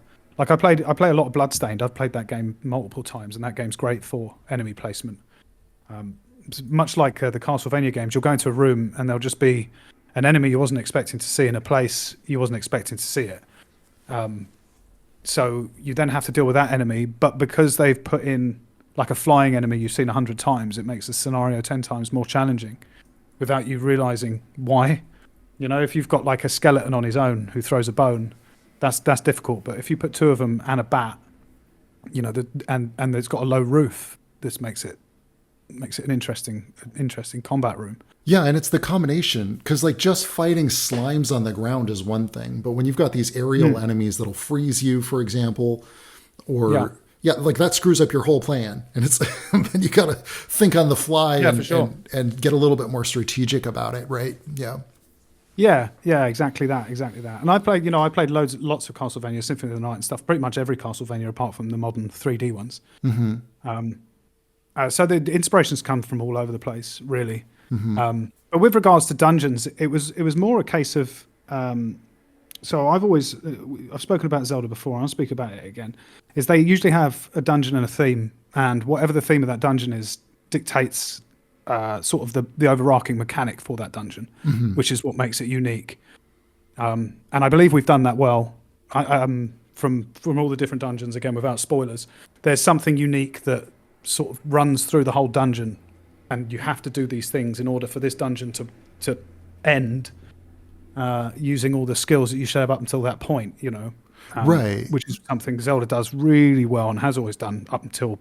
play a lot of Bloodstained. I've played that game multiple times, and that game's great for enemy placement. Much like the Castlevania games, you'll go into a room and there'll just be an enemy you wasn't expecting to see in a place you wasn't expecting to see it. So you then have to deal with that enemy, but because they've put in like a flying enemy you've seen 100 times, it makes the scenario 10 times more challenging without you realizing why. If you've got like a skeleton on his own who throws a bone, that's difficult. But if you put 2 of them and a bat, and it's got a low roof, this makes it an interesting combat room.
Yeah, and it's the combination, because like just fighting slimes on the ground is one thing, but when you've got these aerial enemies that'll freeze you, for example, or like that screws up your whole plan, and it's then you gotta think on the fly and get a little bit more strategic about it, right? Yeah, exactly that. And I played lots of Castlevania, Symphony of the Night and stuff, pretty much every Castlevania apart from the modern 3D ones. Mm-hmm. So the inspirations come from all over the place, really. Mm-hmm. But with regards to dungeons, it was more a case of. So I've spoken about Zelda before, and I'll speak about it again. Is they usually have a dungeon and a theme, and whatever the theme of that dungeon is dictates sort of the overarching mechanic for that dungeon, which is what makes it unique. And I believe we've done that well. From all the different dungeons, again, without spoilers, there's something unique that sort of runs through the whole dungeon, and you have to do these things in order for this dungeon to end using all the skills that you should have up until that point, right?
Which is something Zelda does really well and has always done up until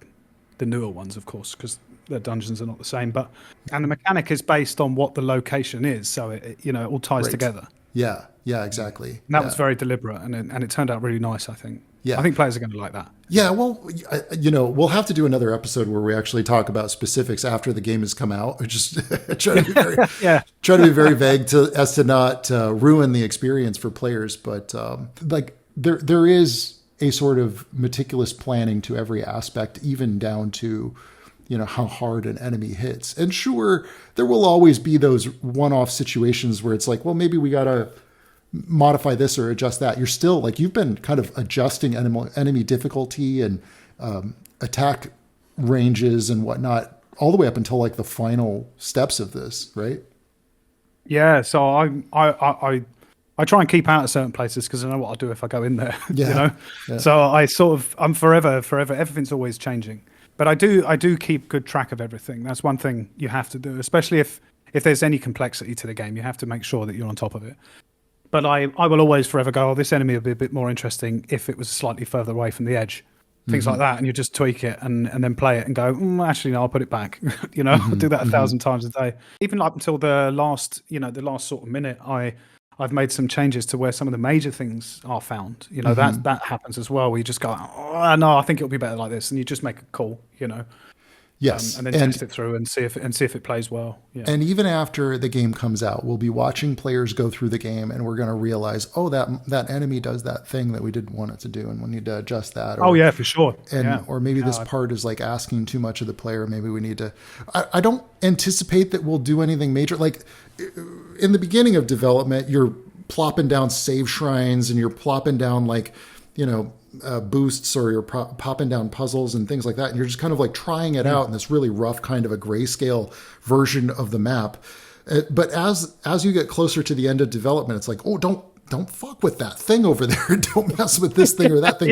the newer ones, of course, because their dungeons are not the same. And the mechanic is based on what the location is, so it all ties together.
Yeah, exactly.
And that was very deliberate, and it turned out really nice, I think.
Yeah.
I think players are going to like that.
Yeah, well, we'll have to do another episode where we actually talk about specifics after the game has come out. Just try to be very, try to be very vague as to not ruin the experience for players. But there is a sort of meticulous planning to every aspect, even down to how hard an enemy hits. And sure, there will always be those one-off situations where it's like, well, maybe we got to modify this or adjust that. You're still you've been kind of adjusting enemy difficulty and attack ranges and whatnot all the way up until the final steps of this, right?
Yeah. So I try and keep out of certain places because I know what I'll do if I go in there. Yeah. So I'm forever. Everything's always changing. But I do keep good track of everything. That's one thing you have to do, especially if there's any complexity to the game. You have to make sure that you're on top of it. But I will always forever go, this enemy would be a bit more interesting if it was slightly further away from the edge. Things like that. And you just tweak it and then play it and go, actually, no, I'll put it back. I'll do that 1,000 times a day. Even up until the last sort of minute, I I've made some changes to where some of the major things are found. You know, that happens as well. Where you just go, oh no, I think it'll be better like this, and you just make a call. You know.
Yes,
and then test it through and see if it plays well. Yeah.
And even after the game comes out, we'll be watching players go through the game, and we're going to realize, oh, that enemy does that thing that we didn't want it to do, and we need to adjust that.
Or, yeah, for sure.
Or maybe this part is like asking too much of the player. Maybe we need to. I don't anticipate that we'll do anything major. Like in the beginning of development, you're plopping down save shrines, and you're plopping down like, you know, boosts, or you're popping down puzzles and things like that, and you're just kind of like trying it out in this really rough kind of a grayscale version of the map. But as you get closer to the end of development, it's like, oh, don't fuck with that thing over there. Don't mess with this thing or that thing.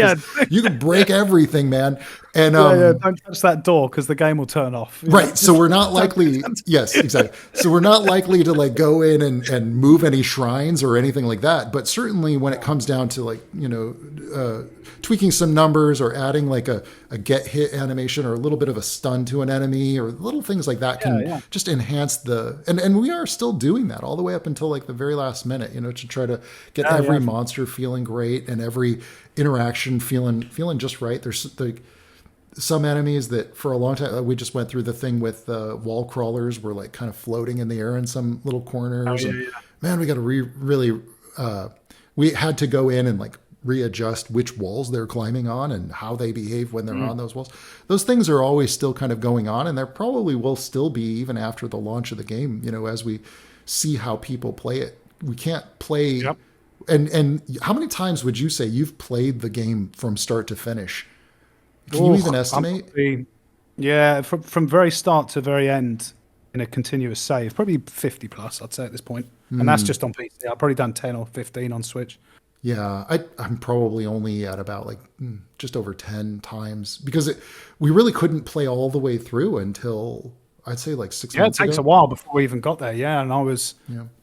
You can break everything, man. And
don't touch that door because the game will turn off.
Right. So we're not likely. Yes, exactly. So we're not likely to like go in and move any shrines or anything like that. But certainly when it comes down to like, you know, tweaking some numbers or adding like a get hit animation or a little bit of a stun to an enemy or little things like that can just enhance and we are still doing that all the way up until like the very last minute, you know, to try to get every monster feeling great and every interaction feeling just right. There's like some enemies that for a long time, we just went through the thing with wall crawlers were like kind of floating in the air in some little corners. Man, we got to really, we had to go in and like readjust which walls they're climbing on and how they behave when they're on those walls. Those things are always still kind of going on, and there probably will still be even after the launch of the game, you know, as we see how people play it. We can't play.
Yep.
And how many times would you say you've played the game from start to finish? Can you even estimate?
From very start to very end in a continuous save, probably 50 plus, I'd say at this point. And that's just on PC. I've probably done 10 or 15 on Switch.
Yeah, I'm probably only at about like just over 10 times because we really couldn't play all the way through until I'd say like 6 months ago.
It takes a while before we even got there. Yeah, and I was,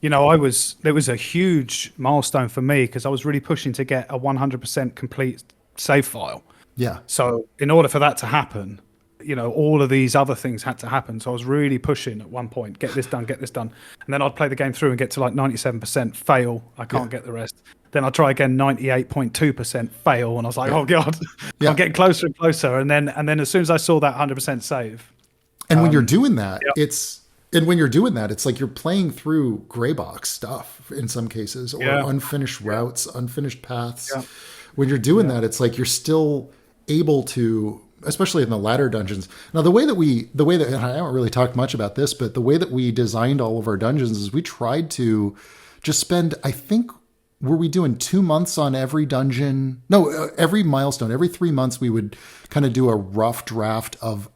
you know, there was a huge milestone for me because I was really pushing to get a 100% complete save file.
Yeah.
So in order for that to happen, you know, all of these other things had to happen. So I was really pushing at one point, get this done. And then I'd play the game through and get to like 97%, fail. I can't get the rest. Then I'll try again, 98.2%, fail. And I was like, oh God, I'm getting closer and closer. And then as soon as I saw that 100% save.
And when you're doing that, it's like you're playing through gray box stuff in some cases, or unfinished routes, unfinished paths. Yeah. When you're doing that, it's like you're still able to, especially in the latter dungeons. Now, the way that and I haven't really talked much about this, but the way that we designed all of our dungeons is we tried to just spend, I think, were we doing 2 months on every dungeon? No, every milestone, every 3 months, we would kind of do a rough draft of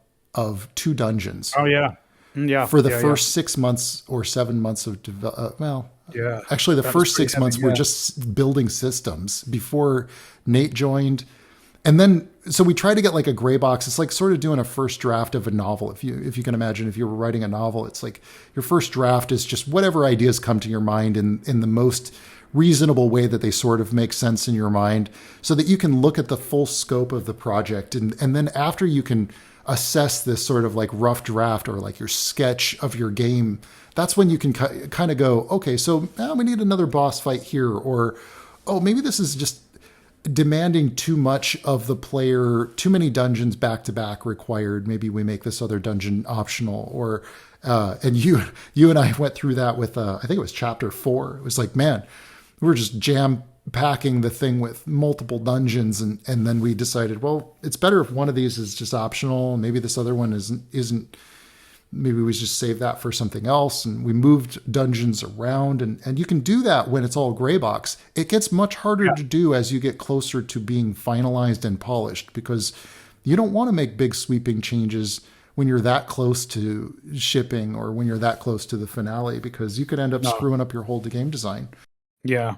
2 dungeons.
Oh, yeah. Yeah.
For the first 6 months or 7 months of actually the first 6 months were just building systems before Nate joined. And then, so we try to get like a gray box. It's like sort of doing a first draft of a novel. If you can imagine, if you were writing a novel, it's like your first draft is just whatever ideas come to your mind in the most reasonable way that they sort of make sense in your mind, so that you can look at the full scope of the project. And then after you can assess this sort of like rough draft or like your sketch of your game, that's when you can kind of go, okay, so now we need another boss fight here, or, oh, maybe this is just demanding too much of the player, too many dungeons back to back required. Maybe we make this other dungeon optional, or, and you and I went through that with, I think it was chapter 4. It was like, man, we were just jam packing the thing with multiple dungeons, and then we decided, well, it's better if one of these is just optional. Maybe this other one isn't. Maybe we just save that for something else. And we moved dungeons around, and you can do that when it's all gray box. It gets much harder to do as you get closer to being finalized and polished, because you don't want to make big sweeping changes when you're that close to shipping or when you're that close to the finale, because you could end up screwing up your whole game design.
Yeah.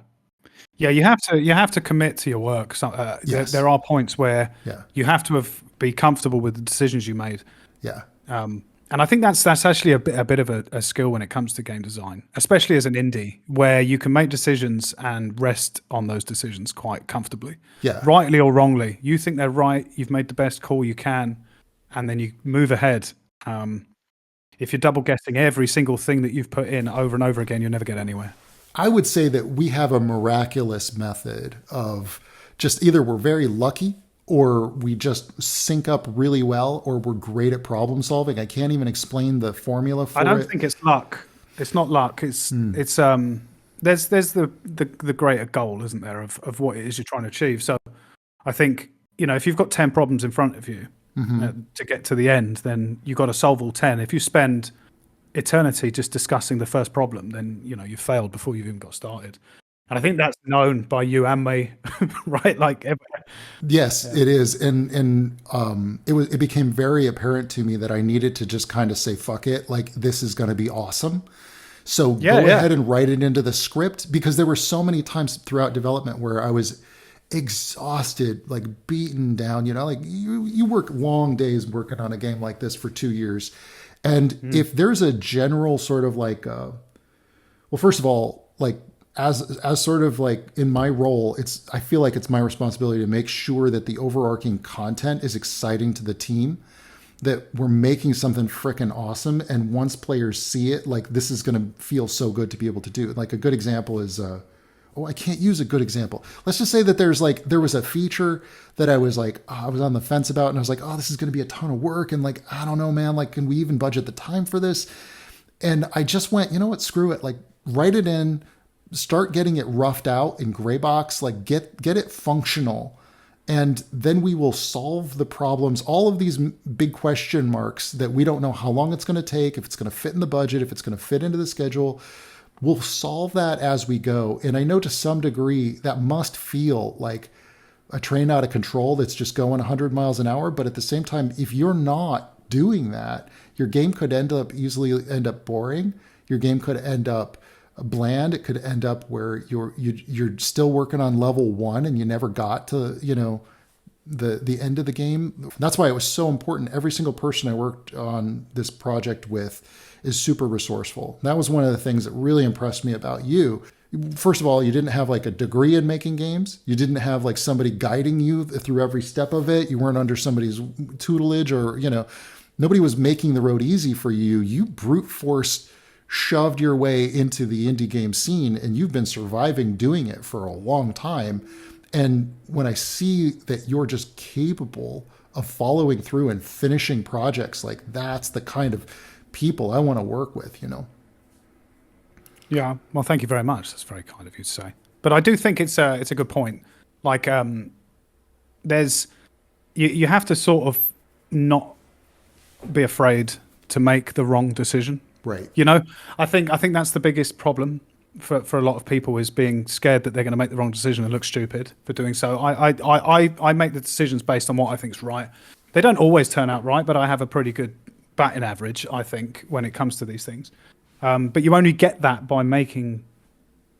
Yeah, you have to commit to your work. So, there are points where you have to be comfortable with the decisions you made.
Yeah.
And I think that's actually a bit of a skill when it comes to game design, especially as an indie, where you can make decisions and rest on those decisions quite comfortably.
Yeah.
Rightly or wrongly, you think they're right. You've made the best call you can, and then you move ahead. If you're double guessing every single thing that you've put in over and over again, you'll never get anywhere.
I would say that we have a miraculous method of just either we're very lucky or we just sync up really well or we're great at problem solving. I can't even explain the formula for it.
I don't think it's luck. It's not luck. It's there's the greater goal, isn't there, of what it is you're trying to achieve. So I think, if you've got 10 problems in front of you to get to the end, then you've got to solve all 10. If you spend eternity just discussing the first problem, then you've failed before you've even got started. And I think that's known by you and me, right? Like
yes, it is, and it became very apparent to me that I needed to just kind of say fuck it, like this is going to be awesome. So go ahead and write it into the script, because there were so many times throughout development where I was exhausted, like beaten down. Like you work long days working on a game like this for 2 years. And if there's a general sort of like, well, first of all, like as sort of like in my role, I feel like it's my responsibility to make sure that the overarching content is exciting to the team, that we're making something freaking awesome. And once players see it, like this is going to feel so good to be able to do. Like a good example is, I can't use a good example. Let's just say that there was a feature that I was like, I was on the fence about, and I was like, oh, this is going to be a ton of work. And like, I don't know, man, like, can we even budget the time for this? And I just went, you know what, screw it. Like write it in, start getting it roughed out in gray box, like get it functional. And then we will solve the problems, all of these big question marks that we don't know how long it's going to take, if it's going to fit in the budget, if it's going to fit into the schedule. We'll solve that as we go. And I know to some degree that must feel like a train out of control that's just going 100 miles an hour. But at the same time, if you're not doing that, your game could easily end up boring. Your game could end up bland. It could end up where you're still working on level 1 and you never got to, the end of the game. That's why it was so important. Every single person I worked on this project with is super resourceful. That was one of the things that really impressed me about you. First of all, you didn't have like a degree in making games. You didn't have like somebody guiding you through every step of it. You weren't under somebody's tutelage or, nobody was making the road easy for you. You brute force shoved your way into the indie game scene, and you've been surviving doing it for a long time. And when I see that you're just capable of following through and finishing projects, like that's the kind of people I want to work with,
Yeah, well, thank you very much. That's very kind of you to say. But I do think it's a good point. Like, there's you have to sort of not be afraid to make the wrong decision.
Right.
I think that's the biggest problem for a lot of people, is being scared that they're going to make the wrong decision and look stupid for doing so. I make the decisions based on what I think is right. They don't always turn out right, but I have a pretty good batting average, I think, when it comes to these things. But you only get that by making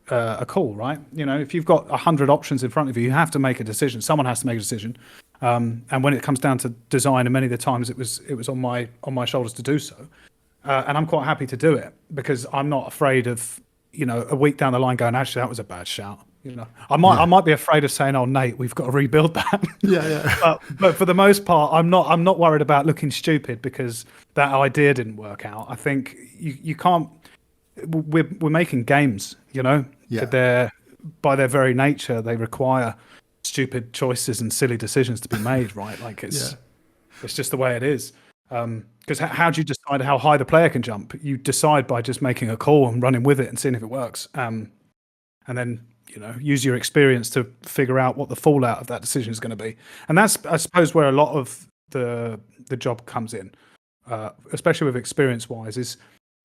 a call, right? If you've got 100 options in front of you, you have to make a decision. Someone has to make a decision. And when it comes down to design, and many of the times it was on my shoulders to do so. And I'm quite happy to do it, because I'm not afraid of, a week down the line going, actually, that was a bad shout. I might be afraid of saying, "Oh, Nate, we've got to rebuild that."
Yeah.
But for the most part, I'm not worried about looking stupid because that idea didn't work out. I think you can't. We're making games,
Yeah.
They're, by their very nature, they require stupid choices and silly decisions to be made, right? Like it's just the way it is. Because how do you decide how high the player can jump? You decide by just making a call and running with it and seeing if it works. And then use your experience to figure out what the fallout of that decision is going to be. And that's, I suppose, where a lot of the job comes in, especially with experience-wise, is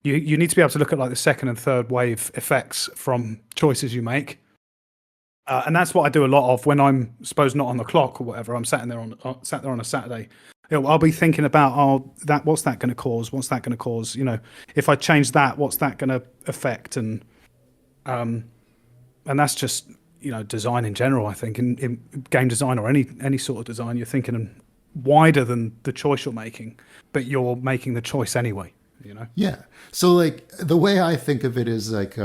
you need to be able to look at like the second and third wave effects from choices you make. And that's what I do a lot of when I'm, suppose, not on the clock or whatever. I'm sat there on a Saturday. I'll be thinking about, what's that going to cause? What's that going to cause? If I change that, what's that going to affect? And that's just, design in general, I think. In game design or any sort of design, you're thinking wider than the choice you're making, but you're making the choice anyway,
Yeah. So like the way I think of it is like,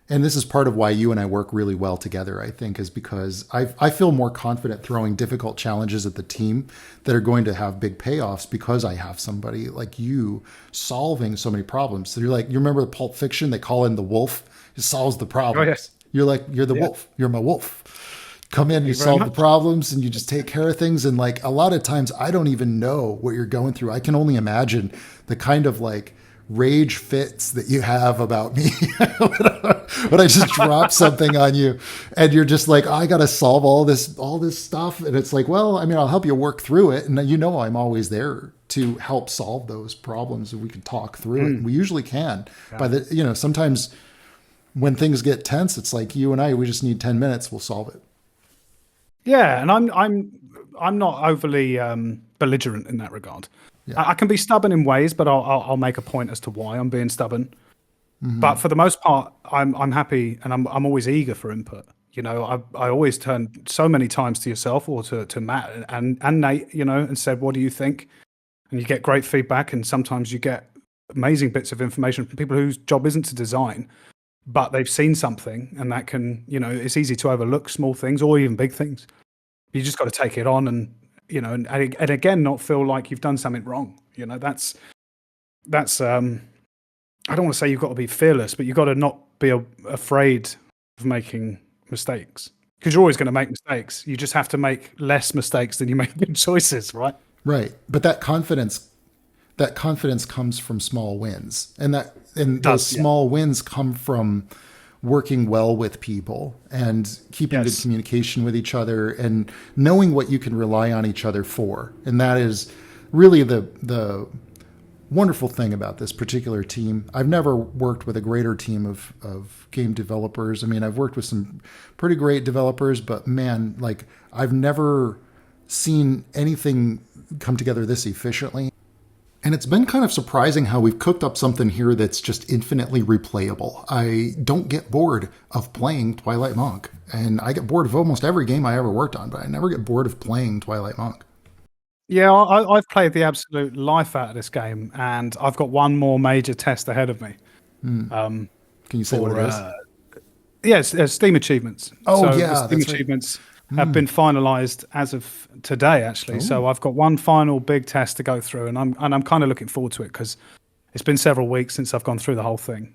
And this is part of why you and I work really well together, I think, is because I feel more confident throwing difficult challenges at the team that are going to have big payoffs because I have somebody like you solving so many problems. So you're like, you remember the Pulp Fiction? They call in the wolf. He solves the problems.
Oh, yes.
You're like, you're the wolf. You're my wolf. Come in, you solve the problems, and you just take care of things. And like a lot of times, I don't even know what you're going through. I can only imagine the kind of like rage fits that you have about me when I just drop something on you, and you're just like, oh, I got to solve all this stuff. And it's like, well, I mean, I'll help you work through it, and you know, I'm always there to help solve those problems, and we can talk through it. And we usually can. By the, you know, sometimes when things get tense, it's like you and I, we just need 10 minutes, we'll solve it.
Yeah, and I'm not overly belligerent in that regard. Yeah. I can be stubborn in ways, but I'll make a point as to why I'm being stubborn. Mm-hmm. But for the most part, I'm happy, and I'm always eager for input. You know, I always turn so many times to yourself or to Matt and Nate, you know, and said, what do you think? And you get great feedback, and sometimes you get amazing bits of information from people whose job isn't to design, but they've seen something, and that can, you know, it's easy to overlook small things or even big things. You just got to take it on, and you know, and again, not feel like you've done something wrong. You know, that's I don't want to say you've got to be fearless, but you've got to not be afraid of making mistakes, because you're always going to make mistakes. You just have to make less mistakes than you make good choices, right?
Right. But that confidence comes from small wins, and those small wins come from working well with people and keeping good communication with each other and knowing what you can rely on each other for. And that is really the wonderful thing about this particular team. I've never worked with a greater team of game developers. I mean, I've worked with some pretty great developers, but man, like I've never seen anything come together this efficiently. And it's been kind of surprising how we've cooked up something here that's just infinitely replayable. I don't get bored of playing Twilight Monk, and I get bored of almost every game I ever worked on, but I never get bored of playing Twilight Monk.
Yeah, I've played the absolute life out of this game, and I've got one more major test ahead of me.
Can you say what it is?
Yes, Steam achievements.
Oh,
so
yeah.
The Steam achievements have been finalized as of today, actually. So I've got one final big test to go through, and I'm kind of looking forward to it because it's been several weeks since I've gone through the whole thing.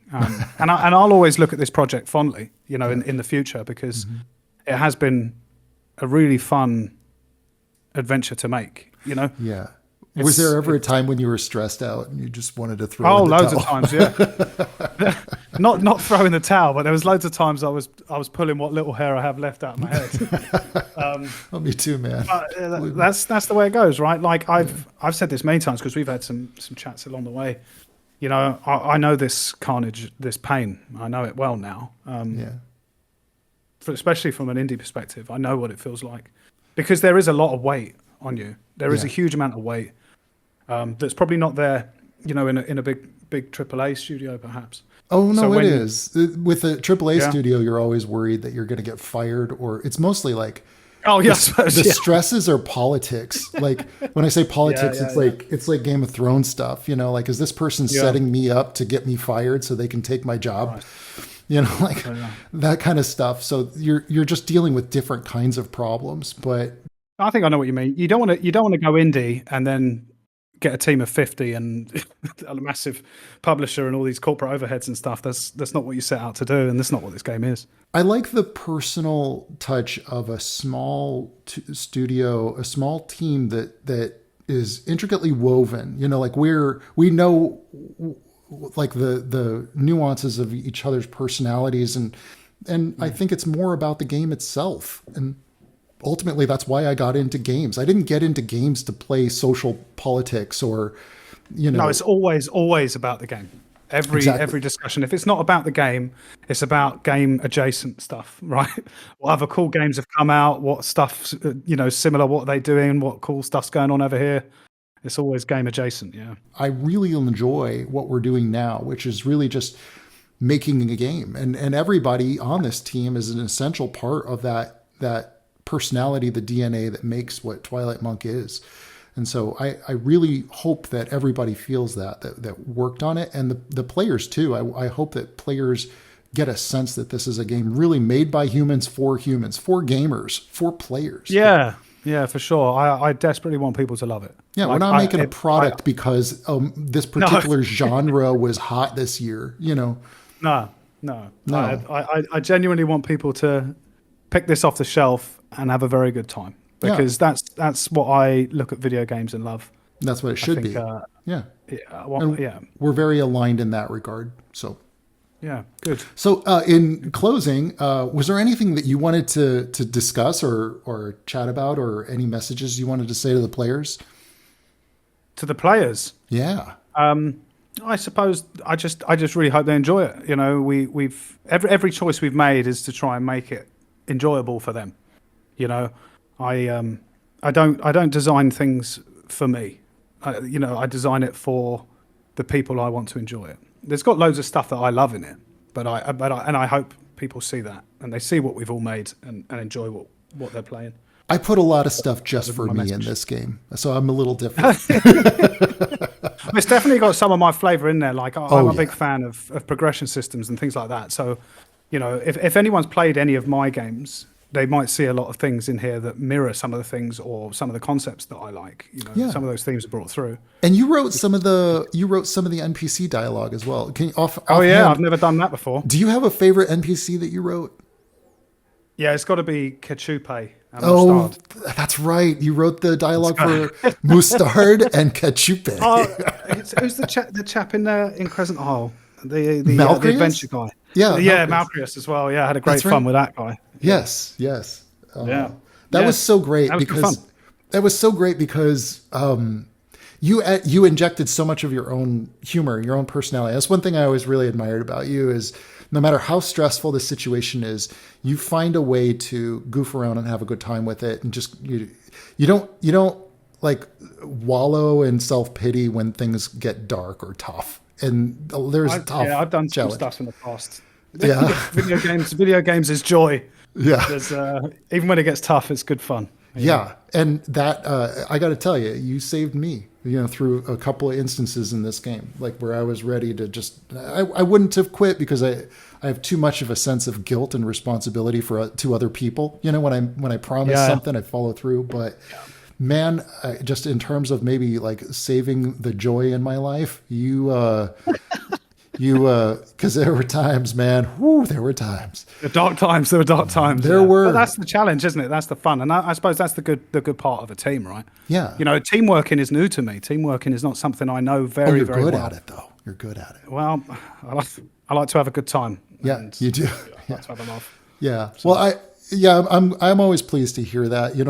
And I'll always look at this project fondly, you know, in the future, because it has been a really fun adventure to make, you know?
Yeah. Was there ever a time when you were stressed out and you just wanted to throw in the
loads
towel?
of times, yeah. not throwing the towel, but there was loads of times I was pulling what little hair I have left out of my head.
Oh, me too, man.
But that's the way it goes, right? Like I've said this many times because we've had some chats along the way. You know, I know this carnage, this pain. I know it well now. Especially from an indie perspective, I know what it feels like, because there is a lot of weight on you. There is a huge amount of weight that's probably not there, you know, in a big AAA studio, perhaps.
Oh, no, it is. With a AAA studio, you're always worried that you're going to get fired, or it's mostly like, the stresses are politics. Like when I say politics, it's like Game of Thrones stuff, you know, like, is this person setting me up to get me fired so they can take my job? Right. You know, like that kind of stuff. So you're just dealing with different kinds of problems, but
I think I know what you mean. You don't want to go indie and then get a team of 50 and a massive publisher and all these corporate overheads and stuff. That's not what you set out to do, and that's not what this game is.
I like the personal touch of a small studio, a small team that is intricately woven. You know, like we know like the nuances of each other's personalities, and I think it's more about the game itself. And ultimately, that's why I got into games. I didn't get into games to play social politics or, you know.
No, it's always about the game. Every discussion. If it's not about the game, it's about game adjacent stuff, right? What other cool games have come out? What stuff, you know, similar? What are they doing? What cool stuff's going on over here? It's always game adjacent. Yeah.
I really enjoy what we're doing now, which is really just making a game, and everybody on this team is an essential part of that personality, the DNA that makes what Twilight Monk is. And so I really hope that everybody feels that worked on it, and the players too. I hope that players get a sense that this is a game really made by humans, for gamers, for players.
Yeah, for sure. I desperately want people to love it.
Yeah, we're not making a product because this particular genre was hot this year,
No. I genuinely want people to pick this off the shelf and have a very good time, because that's what I look at video games and love.
That's what it should be. We're very aligned in that regard. So,
yeah, good.
So, in closing, was there anything that you wanted to discuss or chat about, or any messages you wanted to say to the players?
To the players,
yeah.
I suppose I just really hope they enjoy it. We've every choice we've made is to try and make it enjoyable for them. I don't design things for me. I design it for the people I want to enjoy it. There's got loads of stuff that I love in it, but I hope people see that and they see what we've all made and enjoy what they're playing.
I put a lot of stuff just for me in this game, so I'm a little different.
It's definitely got some of my flavor in there. Like I'm a big fan of progression systems and things like that. So, if anyone's played any of my games, they might see a lot of things in here that mirror some of the things or some of the concepts that I like. Some of those themes are brought through.
And you wrote some of the NPC dialogue as well.
I've never done that before.
Do you have a favorite NPC that you wrote?
Yeah, it's got to be Kechupe.
Oh, that's right. You wrote the dialogue for Mustard and Kechupe.
Who's the chap in Crescent Isle? The adventure guy.
Yeah,
Malcrius as well. Yeah, I had a great fun with that guy.
Yes. That was so great because you injected so much of your own humor, your own personality. That's one thing I always really admired about you is no matter how stressful the situation is, you find a way to goof around and have a good time with it. And just, you don't like wallow in self-pity when things get dark or tough. And there's tough.
Yeah, I've done some stuff in the past.
Yeah.
Video games is joy.
Yeah.
Even when it gets tough, it's good fun.
Yeah. And that, I got to tell you, you saved me, through a couple of instances in this game, like where I was ready to I wouldn't have quit because I have too much of a sense of guilt and responsibility to other people. When I promise something, I follow through. But man, just in terms of maybe like saving the joy in my life, because there were times, man. There were times.
There were dark times. But that's the challenge, isn't it? That's the fun, and I suppose that's the good part of a team, right?
Yeah.
Teamworking is new to me. Teamworking is not something I know very,
you're
very
good
well.
at it, though. You're good at it.
Well, I like to have a good time.
Yeah, you do.
I like to have a laugh.
Yeah. So. Well, I'm always pleased to hear that. You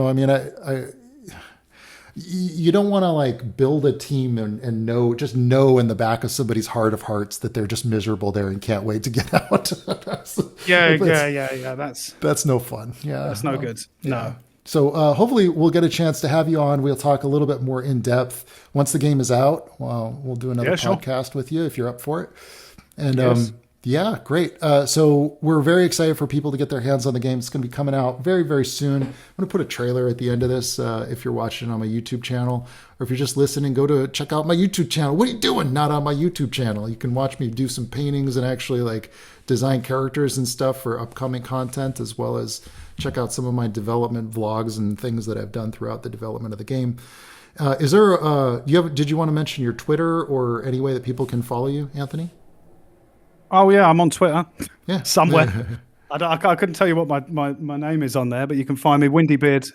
don't want to like build a team and know in the back of somebody's heart of hearts that they're just miserable there and can't wait to get out.
Yeah. That's
no fun. Yeah.
That's no good. No.
So hopefully we'll get a chance to have you on. We'll talk a little bit more in depth once the game is out. We'll do another podcast with you if you're up for it. And
yes.
Yeah, great. So we're very excited for people to get their hands on the game. It's going to be coming out very, very soon. I'm going to put a trailer at the end of this if you're watching on my YouTube channel, or if you're just listening, go to check out my YouTube channel. What are you doing? Not on my YouTube channel. You can watch me do some paintings and actually like design characters and stuff for upcoming content, as well as check out some of my development vlogs and things that I've done throughout the development of the game. Is there? Did you want to mention your Twitter or any way that people can follow you, Anthony?
Oh yeah, I'm on Twitter.
Yeah,
somewhere. I couldn't tell you what my name is on there, but you can find me Windybeard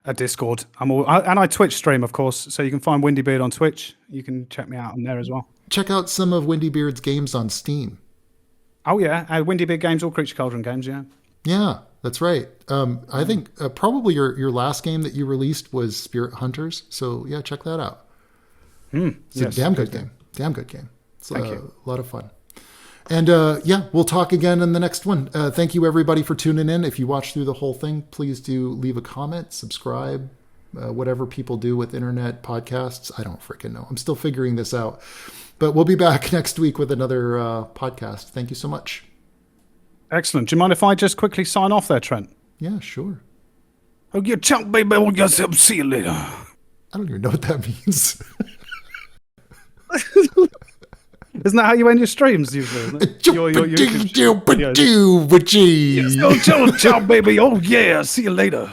at Discord. And I Twitch stream, of course, so you can find Windybeard on Twitch. You can check me out on there as well.
Check out some of Windybeard's games on Steam.
Oh yeah, Windybeard games, all Creature Cauldron games. Yeah. Yeah,
that's right. I think probably your last game that you released was Spirit Hunters. So yeah, check that out. It's a damn good game. Damn good game. It's a lot of fun. And we'll talk again in the next one. Thank you, everybody, for tuning in. If you watch through the whole thing, please do leave a comment, subscribe, whatever people do with internet podcasts. I don't freaking know. I'm still figuring this out. But we'll be back next week with another podcast. Thank you so much.
Excellent. Do you mind if I just quickly sign off there, Trent?
Yeah, sure.
Oh, you chunk, baby. We'll just see you later.
I don't even know what that means.
Isn't that how you end your streams usually? Isn't it? Your YouTube videos. Ciao, ciao, baby. Oh yeah, see you later.